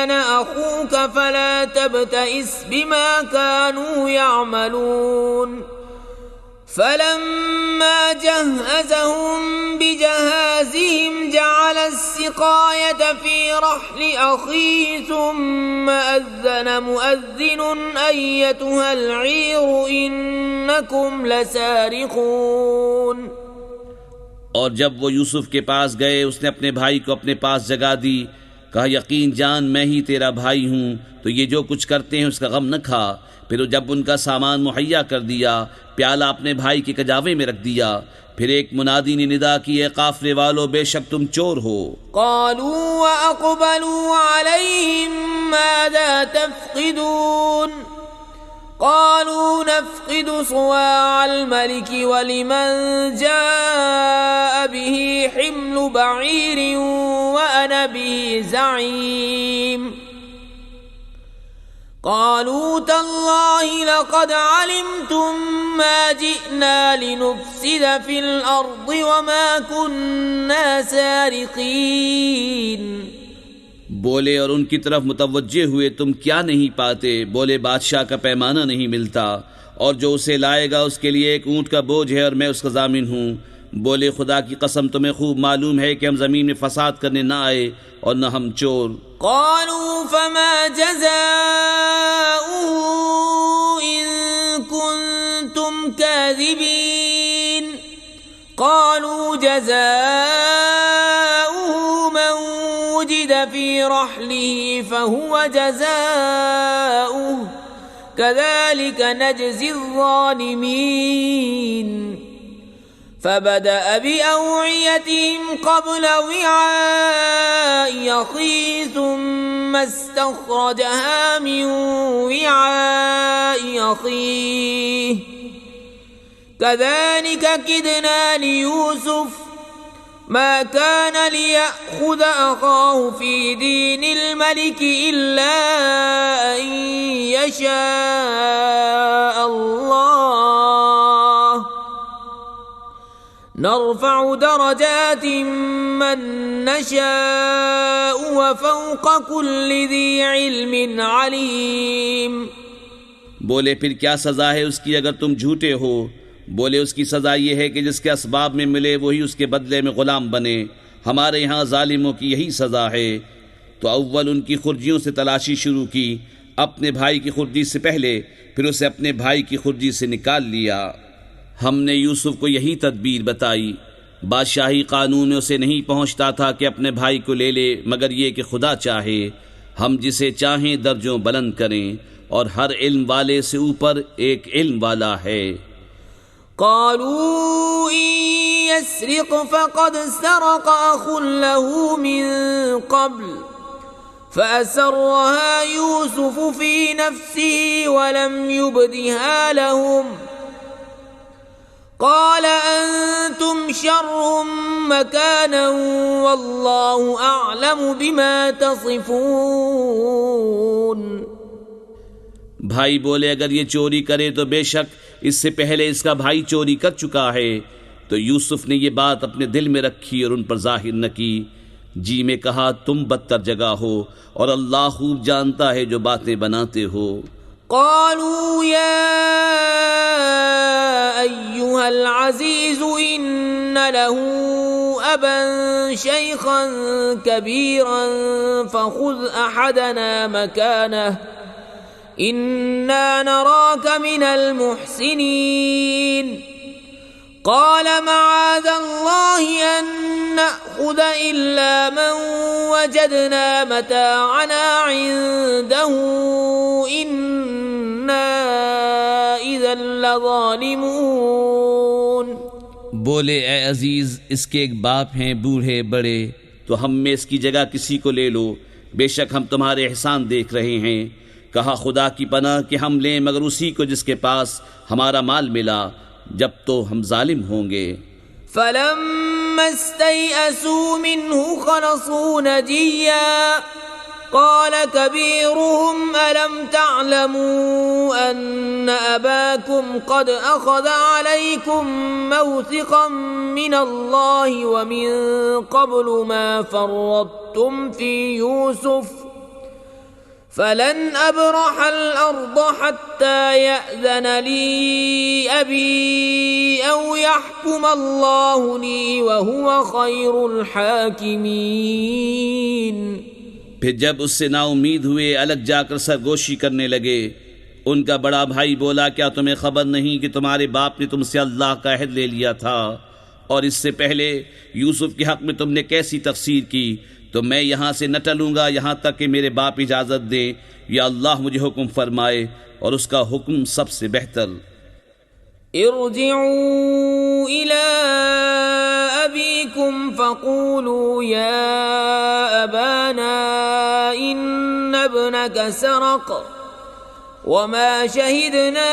[SPEAKER 1] أَنَا أَخُوكَ فَلَا تَبْتَئِسْ بِمَا كَانُوا يَعْمَلُونَ فَلَمَّا جَهَّزَهُم بِجَهَازِهِمْ جَعَلَ السِّقَايَةَ فِي رَحْلِ أَخِيهِ ثُمَّ أَذَّنَ مُؤَذِّنٌ أَيَّتُهَا الْعِيرُ إِنَّكُمْ لَسَارِقُونَ۔
[SPEAKER 2] اور جب وہ یوسف کے پاس گئے، اس نے اپنے بھائی کو اپنے پاس جگا دی، کہا یقین جان میں ہی تیرا بھائی ہوں، تو یہ جو کچھ کرتے ہیں اس کا غم نہ کھا۔ پھر جب ان کا سامان مہیا کر دیا، پیالہ اپنے بھائی کے کجاوے میں رکھ دیا، پھر ایک منادی نے ندا کی، اے قافلے والو بے شک تم چور ہو۔
[SPEAKER 1] قالوا وأقبلوا عليهم ماذا تفقدون قالوا نفقد صواع الملك ولمن جاء به حمل بعير وأنا به زعيم قالوا تالله لقد علمتم ما جئنا لنفسد في الأرض وما كنا سارقين۔
[SPEAKER 2] بولے اور ان کی طرف متوجہ ہوئے، تم کیا نہیں پاتے؟ بولے بادشاہ کا پیمانہ نہیں ملتا، اور جو اسے لائے گا اس کے لیے ایک اونٹ کا بوجھ ہے اور میں اس کا ضامن ہوں۔ بولے خدا کی قسم تمہیں خوب معلوم ہے کہ ہم زمین میں فساد کرنے نہ آئے اور نہ ہم چور۔
[SPEAKER 1] قالوا فما جزاؤه إن كنتم كاذبين قالوا جزاؤه من وجد في رحله فهو جزاؤه كذلك نجزي الظالمين۔ فبدأ بأوعيتهم قبل وعاء أخيه ثم استخرجها من وعاء أخيه كذلك كدنا ليوسف ما كان ليأخذ أخاه في دين الملك إلا أن يشاء الله نرفع درجات من نشاء وفوق كل ذي علم عليم۔
[SPEAKER 2] بولے پھر کیا سزا ہے اس کی اگر تم جھوٹے ہو؟ بولے اس کی سزا یہ ہے کہ جس کے اسباب میں ملے وہی اس کے بدلے میں غلام بنے، ہمارے یہاں ظالموں کی یہی سزا ہے۔ تو اول ان کی خرجیوں سے تلاشی شروع کی، اپنے بھائی کی خرجی سے پہلے، پھر اسے اپنے بھائی کی خرجی سے نکال لیا۔ ہم نے یوسف کو یہی تدبیر بتائی، بادشاہی قانون میں اسے نہیں پہنچتا تھا کہ اپنے بھائی کو لے لے، مگر یہ کہ خدا چاہے ہم جسے چاہیں درجوں بلند کریں، اور ہر علم والے سے اوپر ایک علم والا ہے۔
[SPEAKER 1] قالوا إن يسرق فقد سرق أخ له من قبل فأسرها يوسف في نفسه ولم يبدها لهم قال أنتم شر مكانا والله أعلم بما تصفون۔
[SPEAKER 2] بھائی بولے اگر یہ چوری کرے تو بے شک اس سے پہلے اس کا بھائی چوری کر چکا ہے۔ تو یوسف نے یہ بات اپنے دل میں رکھی اور ان پر ظاہر نہ کی، جی میں کہا تم بدتر جگہ ہو اور اللہ خوب جانتا ہے جو باتیں بناتے ہو۔
[SPEAKER 1] قالوا يا أيها العزيز إن له أبا شيخا كبيرا فخذ أحدنا مكانه إنا نراك من المحسنين قال معاذ الله أن نأخذ إلا من وجدنا متاعنا عنده إنا إذا لظالمون۔
[SPEAKER 2] بولے اے عزیز، اس کے ایک باپ ہیں بوڑھے بڑے، تو ہم میں اس کی جگہ کسی کو لے لو، بے شک ہم تمہارے احسان دیکھ رہے ہیں۔ کہا خدا کی پناہ کہ ہم لیں مگر اسی کو جس کے پاس ہمارا مال ملا، جب تو ہم ظالم ہوں گے۔
[SPEAKER 1] فلما استيئسوا منه خلصوا نجيا قال كبيرهم ألم تعلموا أن أباكم قد أخذ عليكم موثقا من الله ومن قبل ما فرطتم في يوسف فلن أبرح الأرض حتى يأذن لي أبي أو يحكم الله لي وهو خير الحاكمين۔
[SPEAKER 2] پھر جب اس سے نا امید ہوئے الگ جا کر سرگوشی کرنے لگے۔ ان کا بڑا بھائی بولا کیا تمہیں خبر نہیں کہ تمہارے باپ نے تم سے اللہ کا عہد لے لیا تھا، اور اس سے پہلے یوسف کے حق میں تم نے کیسی تقصیر کی؟ تو میں یہاں سے نہ ٹلوں گا یہاں تک کہ میرے باپ اجازت دیں یا اللہ مجھے حکم فرمائے، اور اس کا حکم سب سے بہتر۔
[SPEAKER 1] ارجعوا إلى أبيكم فقولوا يا أبانا إن ابنك سرق وما شهدنا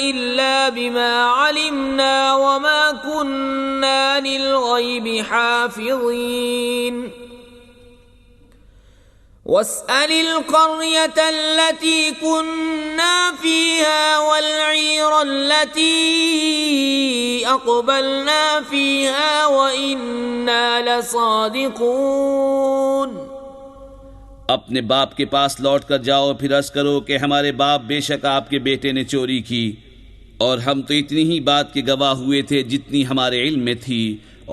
[SPEAKER 1] إلا بما علمنا وما كنا للغيب حافظين واسأل القرية التي كنا فيها والعير التي أقبلنا فيها وإنا لصادقون۔
[SPEAKER 2] اپنے باپ کے پاس لوٹ کر جاؤ، پھر عرض کرو کہ ہمارے باپ بے شک آپ کے بیٹے نے چوری کی، اور ہم تو اتنی ہی بات کے گواہ ہوئے تھے جتنی ہمارے علم میں تھی،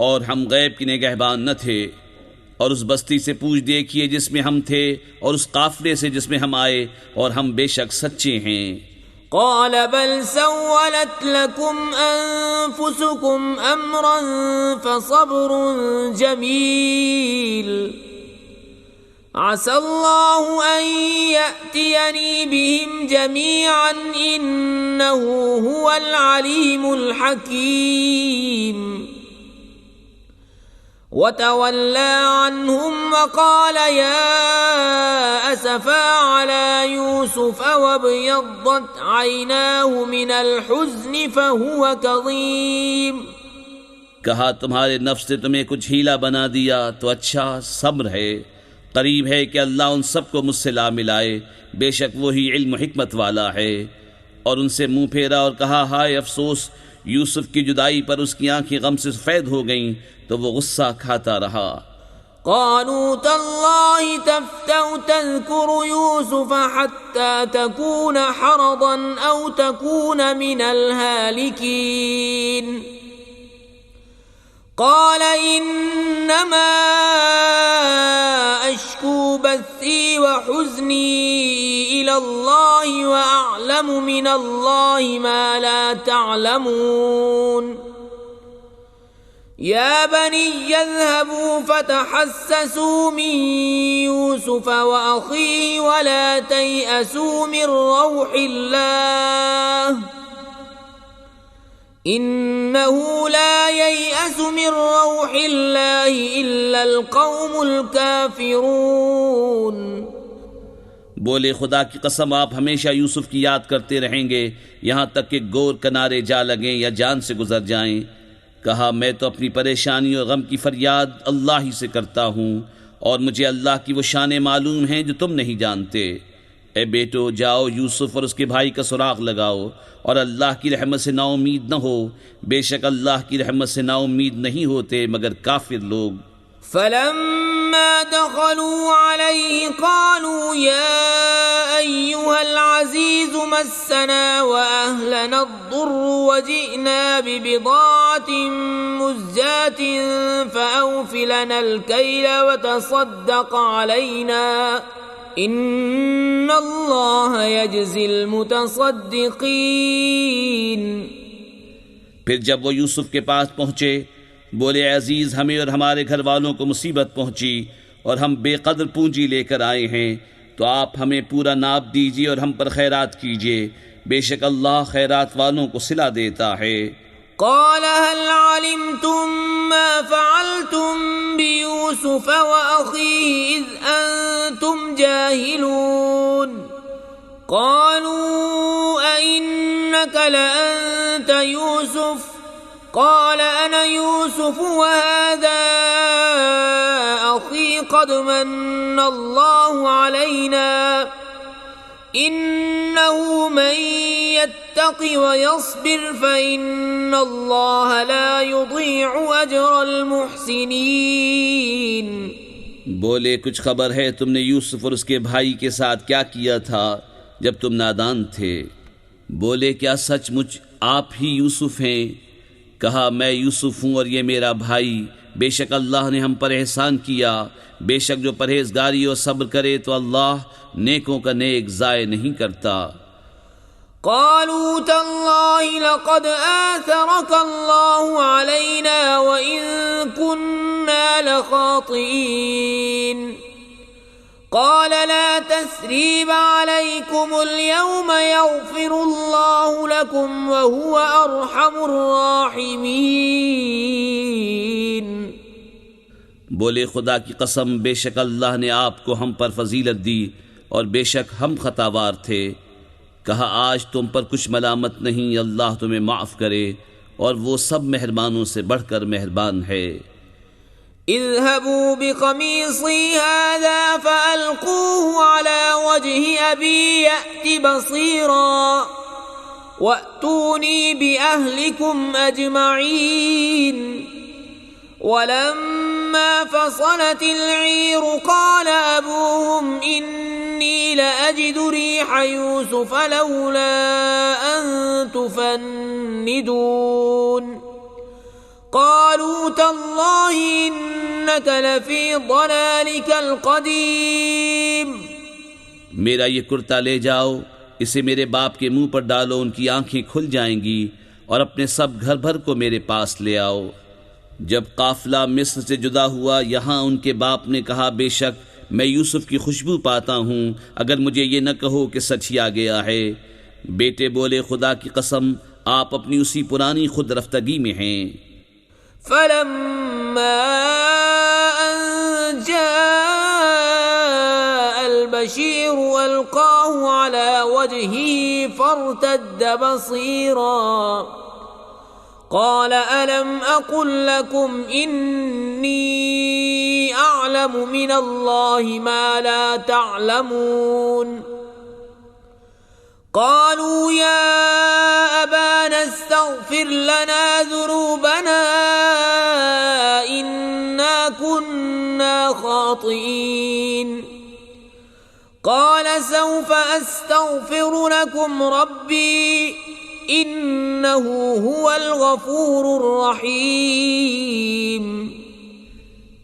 [SPEAKER 2] اور ہم غیب کی نگہبان نہ تھے۔ اور اس بستی سے پوچھ دیکھیے جس میں ہم تھے، اور اس قافلے سے جس میں ہم آئے، اور ہم بے شک سچے ہیں۔
[SPEAKER 1] قال بل سولت لكم أنفسكم أمرا فصبر جميل عسى الله أن يأتيني بهم جميعا إنه هو العليم الحكيم وتولى عنهم وقال يا أسفا على يوسف وابيضت عيناه من الحزن فهو كظيم۔
[SPEAKER 2] کہا تمہارے نفس نے تمہیں کچھ ہیلا بنا دیا تو اچھا صبر ہے، قریب ہے کہ اللہ ان سب کو مجھ سے لا ملائے، بے شک وہی علم و حکمت والا ہے۔ اور ان سے منہ پھیرا اور کہا ہائے افسوس، یوسف کی جدائی پر اس کی آنکھیں غم سے سفید ہو گئیں تو وہ غصہ کھاتا رہا۔
[SPEAKER 1] قالوا تالله تفتأ تذكر يوسف حتى تكون حرضا أو تكون من الهالكين قال إنما أشكو بثي وحزني إلى الله وأعلم من الله ما لا تعلمون يا بني اذهبوا فتحسسوا من يوسف وأخيه ولا تيأسوا من روح الله إنه لا ييأس من روح الله إلا القوم الكافرون۔
[SPEAKER 2] بولے خدا کی قسم آپ ہمیشہ یوسف کی یاد کرتے رہیں گے یہاں تک کہ گور کنارے جا لگیں یا جان سے گزر جائیں۔ کہا میں تو اپنی پریشانی اور غم کی فریاد اللہ ہی سے کرتا ہوں، اور مجھے اللہ کی وہ شانیں معلوم ہیں جو تم نہیں جانتے۔ اے بیٹو جاؤ یوسف اور اس کے بھائی کا سراغ لگاؤ، اور اللہ کی رحمت سے نا امید نہ ہو، بے شک اللہ کی رحمت سے نا امید نہیں ہوتے مگر کافر لوگ۔
[SPEAKER 1] فلما دخلوا عليه قالوا يا أيها العزيز مسنا وأهلنا الضر وجئنا ببضاعة مزجاة فأوف لنا الكيل وتصدق علينا إن الله يجزي المتصدقين۔
[SPEAKER 2] پھر جب وہ یوسف کے پاس پہنچے بولے عزیز ہمیں اور ہمارے گھر والوں کو مصیبت پہنچی اور ہم بے قدر پونجی لے کر آئے ہیں، تو آپ ہمیں پورا ناپ دیجیے اور ہم پر خیرات کیجیے، بے شک اللہ خیرات والوں کو صلہ دیتا ہے۔
[SPEAKER 1] قال هل علمتم ما فعلتم بيوسف وأخيه إذ أنتم جاهلون؟ قالوا أئنك لأنت يوسف؟ قال أنا يوسف وهذا أخي قد من الله علينا إنه من يتق ويصبر فإن الله لا يضيع أجر المحسنين۔
[SPEAKER 2] بولے کچھ خبر ہے تم نے یوسف اور اس کے بھائی کے ساتھ کیا کیا تھا جب تم نادان تھے؟ بولے کیا سچ مچ آپ ہی یوسف ہیں؟ کہا میں یوسف ہوں اور یہ میرا بھائی، بے شک اللہ نے ہم پر احسان کیا، بے شک جو پرہیزگاری اور صبر کرے تو اللہ نیکوں کا نیک ضائع نہیں کرتا۔
[SPEAKER 1] قالوا تالله لقد آثرك الله علينا وإن كنا لخاطئين۔ قال لا تثريب عليكم اليوم يغفر الله لكم وهو أرحم الراحمين۔
[SPEAKER 2] بولے خدا کی قسم بے شک اللہ نے آپ کو ہم پر فضیلت دی اور بے شک ہم خطاوار تھے۔ کہا آج تم پر کچھ ملامت نہیں، اللہ تمہیں معاف کرے اور وہ سب مہربانوں سے بڑھ کر مہربان ہے۔
[SPEAKER 1] اذهبوا بقميصي هذا فألقوه على وجه أبي يأت بصيرا وأتوني بأهلكم أجمعين۔ ولما فصلت العير قال أبوهم إني لأجد ريح يوسف لولا أن تفندون۔ قالوا تالله إنك لفي ضلالك القديم۔
[SPEAKER 2] میرا یہ کرتا لے جاؤ، اسے میرے باپ کے منہ پر ڈالو، ان کی آنکھیں کھل جائیں گی، اور اپنے سب گھر بھر کو میرے پاس لے آؤ۔ جب قافلہ مصر سے جدا ہوا یہاں ان کے باپ نے کہا بے شک میں یوسف کی خوشبو پاتا ہوں، اگر مجھے یہ نہ کہو کہ سچ ہی آ گیا ہے۔ بیٹے بولے خدا کی قسم آپ اپنی اسی پرانی خود رفتگی میں ہیں۔
[SPEAKER 1] فلما أن جاء البشير ألقاه على وجهه فارتد بصيرا قال ألم أقل لكم إني أعلم من الله ما لا تعلمون۔ قالوا يا أبانا استغفر لنا ذنوبنا إنا كنا خاطئين۔ قال سوف أستغفر لكم ربي إنه هو الغفور الرحيم۔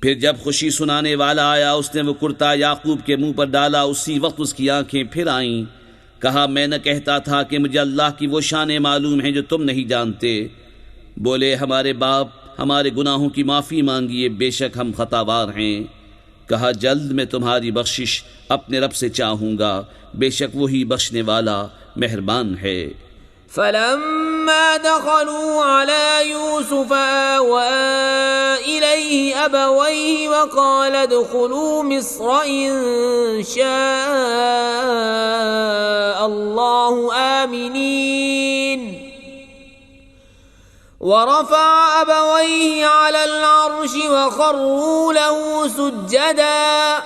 [SPEAKER 2] پھر جب خوشی سنانے والا آیا اس نے وہ کرتا یعقوب کے منہ پر ڈالا، اسی وقت اس کی آنکھیں پھر آئیں۔ کہا میں نہ کہتا تھا کہ مجھے اللہ کی وہ شانیں معلوم ہیں جو تم نہیں جانتے؟ بولے ہمارے باپ ہمارے گناہوں کی معافی مانگیے، بے شک ہم خطاوار ہیں۔ کہا جلد میں تمہاری بخشش اپنے رب سے چاہوں گا، بے شک وہی بخشنے والا مہربان ہے۔
[SPEAKER 1] فلما فلما دخلوا على يوسف آوى إليه أبويه وقال ادخلوا مصر إن شاء الله آمنين ورفع أبويه على العرش وخروا له سجدا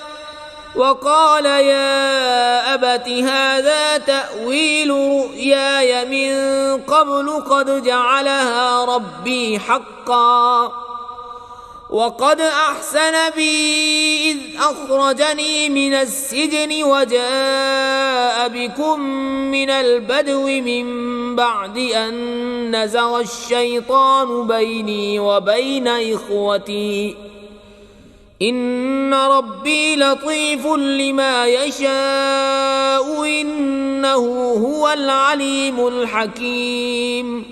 [SPEAKER 1] وقال يا أبت هذا تأويل رؤياي من قبل قد جعلها ربي حقا وقد أحسن بي إذ أخرجني من السجن وجاء بكم من البدو من بعد أن نزغ الشيطان بيني وبين إخوتي إن ربي لطيف لما يشاء إنه هو العليم الحكيم.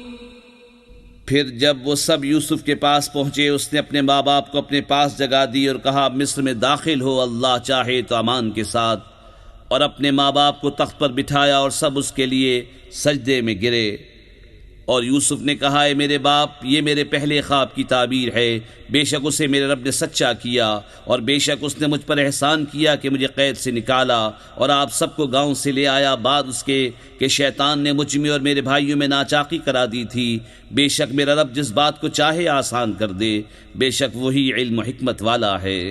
[SPEAKER 2] پھر جب وہ سب یوسف کے پاس پہنچے اس نے اپنے ماں باپ کو اپنے پاس جگہ دی اور کہا مصر میں داخل ہو اللہ چاہے تو امان کے ساتھ، اور اپنے ماں باپ کو تخت پر بٹھایا اور سب اس کے لیے سجدے میں گرے. اور یوسف نے کہا اے میرے باپ یہ میرے پہلے خواب کی تعبیر ہے، بے شک اسے میرے رب نے سچا کیا اور بے شک اس نے مجھ پر احسان کیا کہ مجھے قید سے نکالا اور آپ سب کو گاؤں سے لے آیا بعد اس کے کہ شیطان نے مجھ میں اور میرے بھائیوں میں ناچاقی کرا دی تھی. بے شک میرا رب جس بات کو چاہے آسان کر دے، بے شک وہی علم و حکمت والا ہے.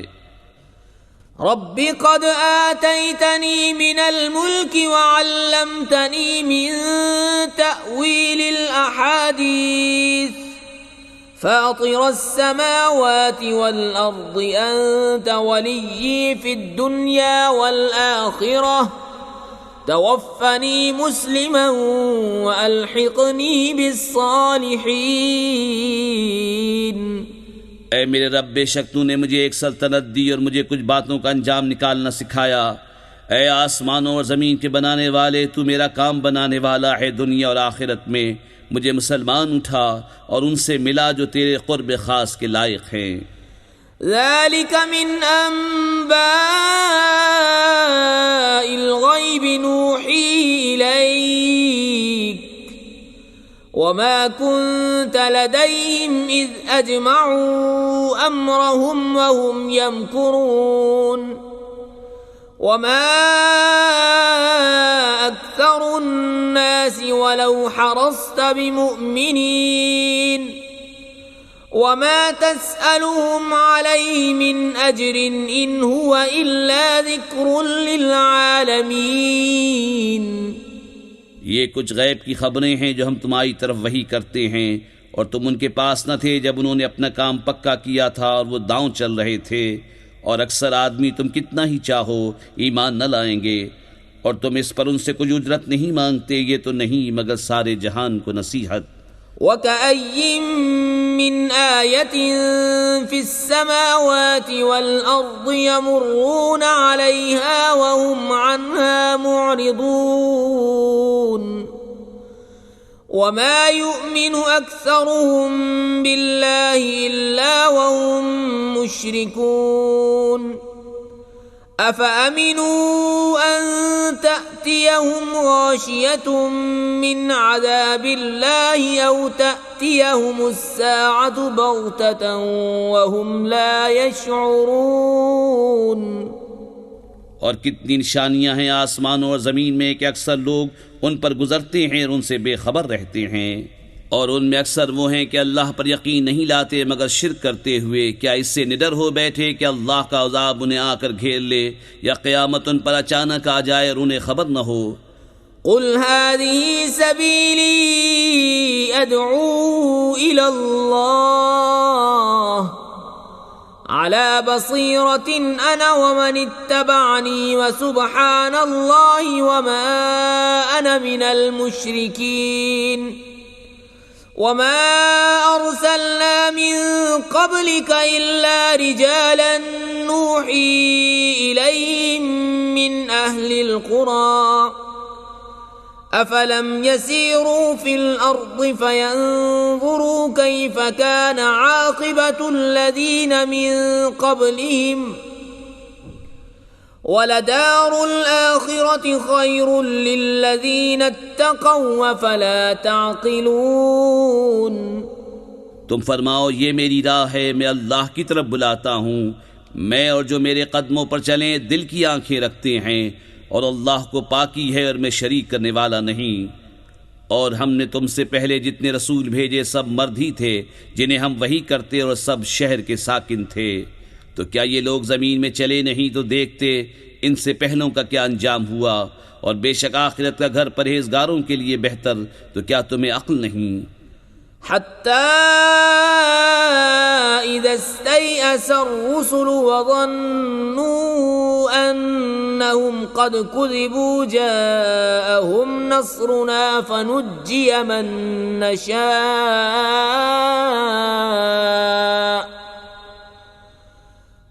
[SPEAKER 1] رب قد آتيتني من الملك وعلمتني من تأويل الأحاديث فاطر السماوات والأرض أنت وليي في الدنيا والآخرة توفني مسلما وألحقني بالصالحين.
[SPEAKER 2] اے میرے رب بے شک تو نے مجھے ایک سلطنت دی اور مجھے کچھ باتوں کا انجام نکالنا سکھایا. اے آسمانوں اور زمین کے بنانے والے تو میرا کام بنانے والا ہے دنیا اور آخرت میں. مجھے مسلمان اٹھا اور ان سے ملا جو تیرے قرب خاص کے لائق ہیں.
[SPEAKER 1] ذلك من أنباء الغيب نوحيه إليك وما كنت لديهم إذ أجمعوا أمرهم وهم يمكرون وما أكثر الناس ولو حرصت بمؤمنين وما تسألهم عليه من أجر إن هو إلا ذكر للعالمين.
[SPEAKER 2] یہ کچھ غیب کی خبریں ہیں جو ہم تمہاری طرف وحی کرتے ہیں، اور تم ان کے پاس نہ تھے جب انہوں نے اپنا کام پکا کیا تھا اور وہ داؤں چل رہے تھے. اور اکثر آدمی تم کتنا ہی چاہو ایمان نہ لائیں گے، اور تم اس پر ان سے کچھ اجرت نہیں مانگتے، یہ تو نہیں مگر سارے جہان کو نصیحت.
[SPEAKER 1] وَكَأَيٍّ مِّنْ آيَةٍ فِي السَّمَاوَاتِ وَالْأَرْضِ يَمُرُّونَ عَلَيْهَا وَهُمْ عَنْهَا مُعْرِضُونَ وَمَا يُؤْمِنُ أَكْثَرُهُم بِاللَّهِ إِلَّا وَهُم مُّشْرِكُونَ. أَفَأَمِنُوا أَن تَأْتِيَهُمْ غَاشِيَةٌ مِّنْ عَذَابِ اللَّهِ أَوْ تَأْتِيَهُمُ السَّاعَةُ بَغْتَةً وَهُمْ لَا يَشْعُرُونَ.
[SPEAKER 2] اور کتنی نشانیاں ہیں آسمانوں اور زمین میں کہ اکثر لوگ ان پر گزرتے ہیں اور ان سے بے خبر رہتے ہیں، اور ان میں اکثر وہ ہیں کہ اللہ پر یقین نہیں لاتے مگر شرک کرتے ہوئے. کیا اس سے نڈر ہو بیٹھے کہ اللہ کا عذاب انہیں آ کر گھیر لے یا قیامت ان پر اچانک آ جائے اور انہیں خبر نہ ہو؟
[SPEAKER 1] قل هذه سبيلي أدعو إلى الله على بصيرة أنا ومن اتبعني وسبحان الله وما أنا من المشركين. وما أرسلنا من قبلك إلا رجالا نوحي إليهم من أهل القرى أفلم يسيروا في الأرض فينظروا كيف كان عاقبة الذين من قبلهم وَلَدَارُ الْآخِرَةِ خَيْرٌ لِّلَّذِينَ اتَّقَوْا أَفَلَا تَعْقِلُونَ۔
[SPEAKER 2] تم فرماؤ یہ میری راہ ہے، میں اللہ کی طرف بلاتا ہوں، میں اور جو میرے قدموں پر چلیں دل کی آنکھیں رکھتے ہیں، اور اللہ کو پاکی ہے اور میں شریک کرنے والا نہیں۔ اور ہم نے تم سے پہلے جتنے رسول بھیجے سب مرد ہی تھے جنہیں ہم وحی کرتے، اور سب شہر کے ساکن تھے۔ تو کیا یہ لوگ زمین میں چلے نہیں تو دیکھتے ان سے پہلوں کا کیا انجام ہوا، اور بے شک آخرت کا گھر پرہیزگاروں کے لیے بہتر، تو کیا تمہیں عقل نہیں؟
[SPEAKER 1] حتى إذا استيأس الرسل وظنوا أنهم قد كذبوا جاءهم نصرنا فنجي من نشاء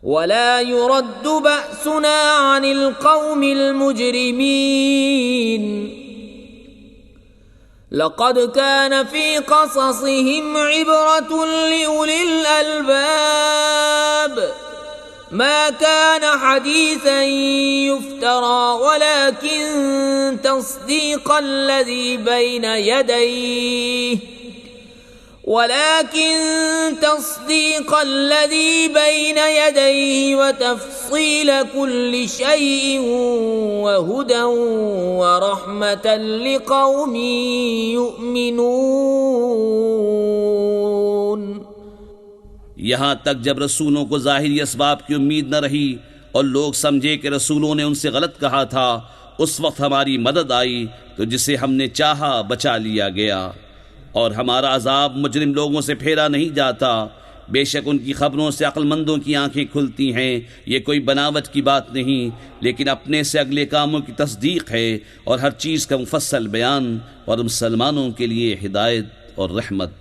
[SPEAKER 1] ولا يرد بأسنا عن القوم المجرمين لقد كان في قصصهم عبرة لأولي الألباب ما كان حديثا يفترى ولكن تصديق الذي بين يديه وتفصيل كل شيء وهدى ورحمة لقوم يؤمنون۔
[SPEAKER 2] یہاں تک جب رسولوں کو ظاہری اسباب کی امید نہ رہی اور لوگ سمجھے کہ رسولوں نے ان سے غلط کہا تھا، اس وقت ہماری مدد آئی تو جسے ہم نے چاہا بچا لیا گیا، اور ہمارا عذاب مجرم لوگوں سے پھیرا نہیں جاتا۔ بے شک ان کی خبروں سے عقل مندوں کی آنکھیں کھلتی ہیں، یہ کوئی بناوٹ کی بات نہیں، لیکن اپنے سے اگلے کاموں کی تصدیق ہے، اور ہر چیز کا مفصل بیان، اور مسلمانوں کے لیے ہدایت اور رحمت۔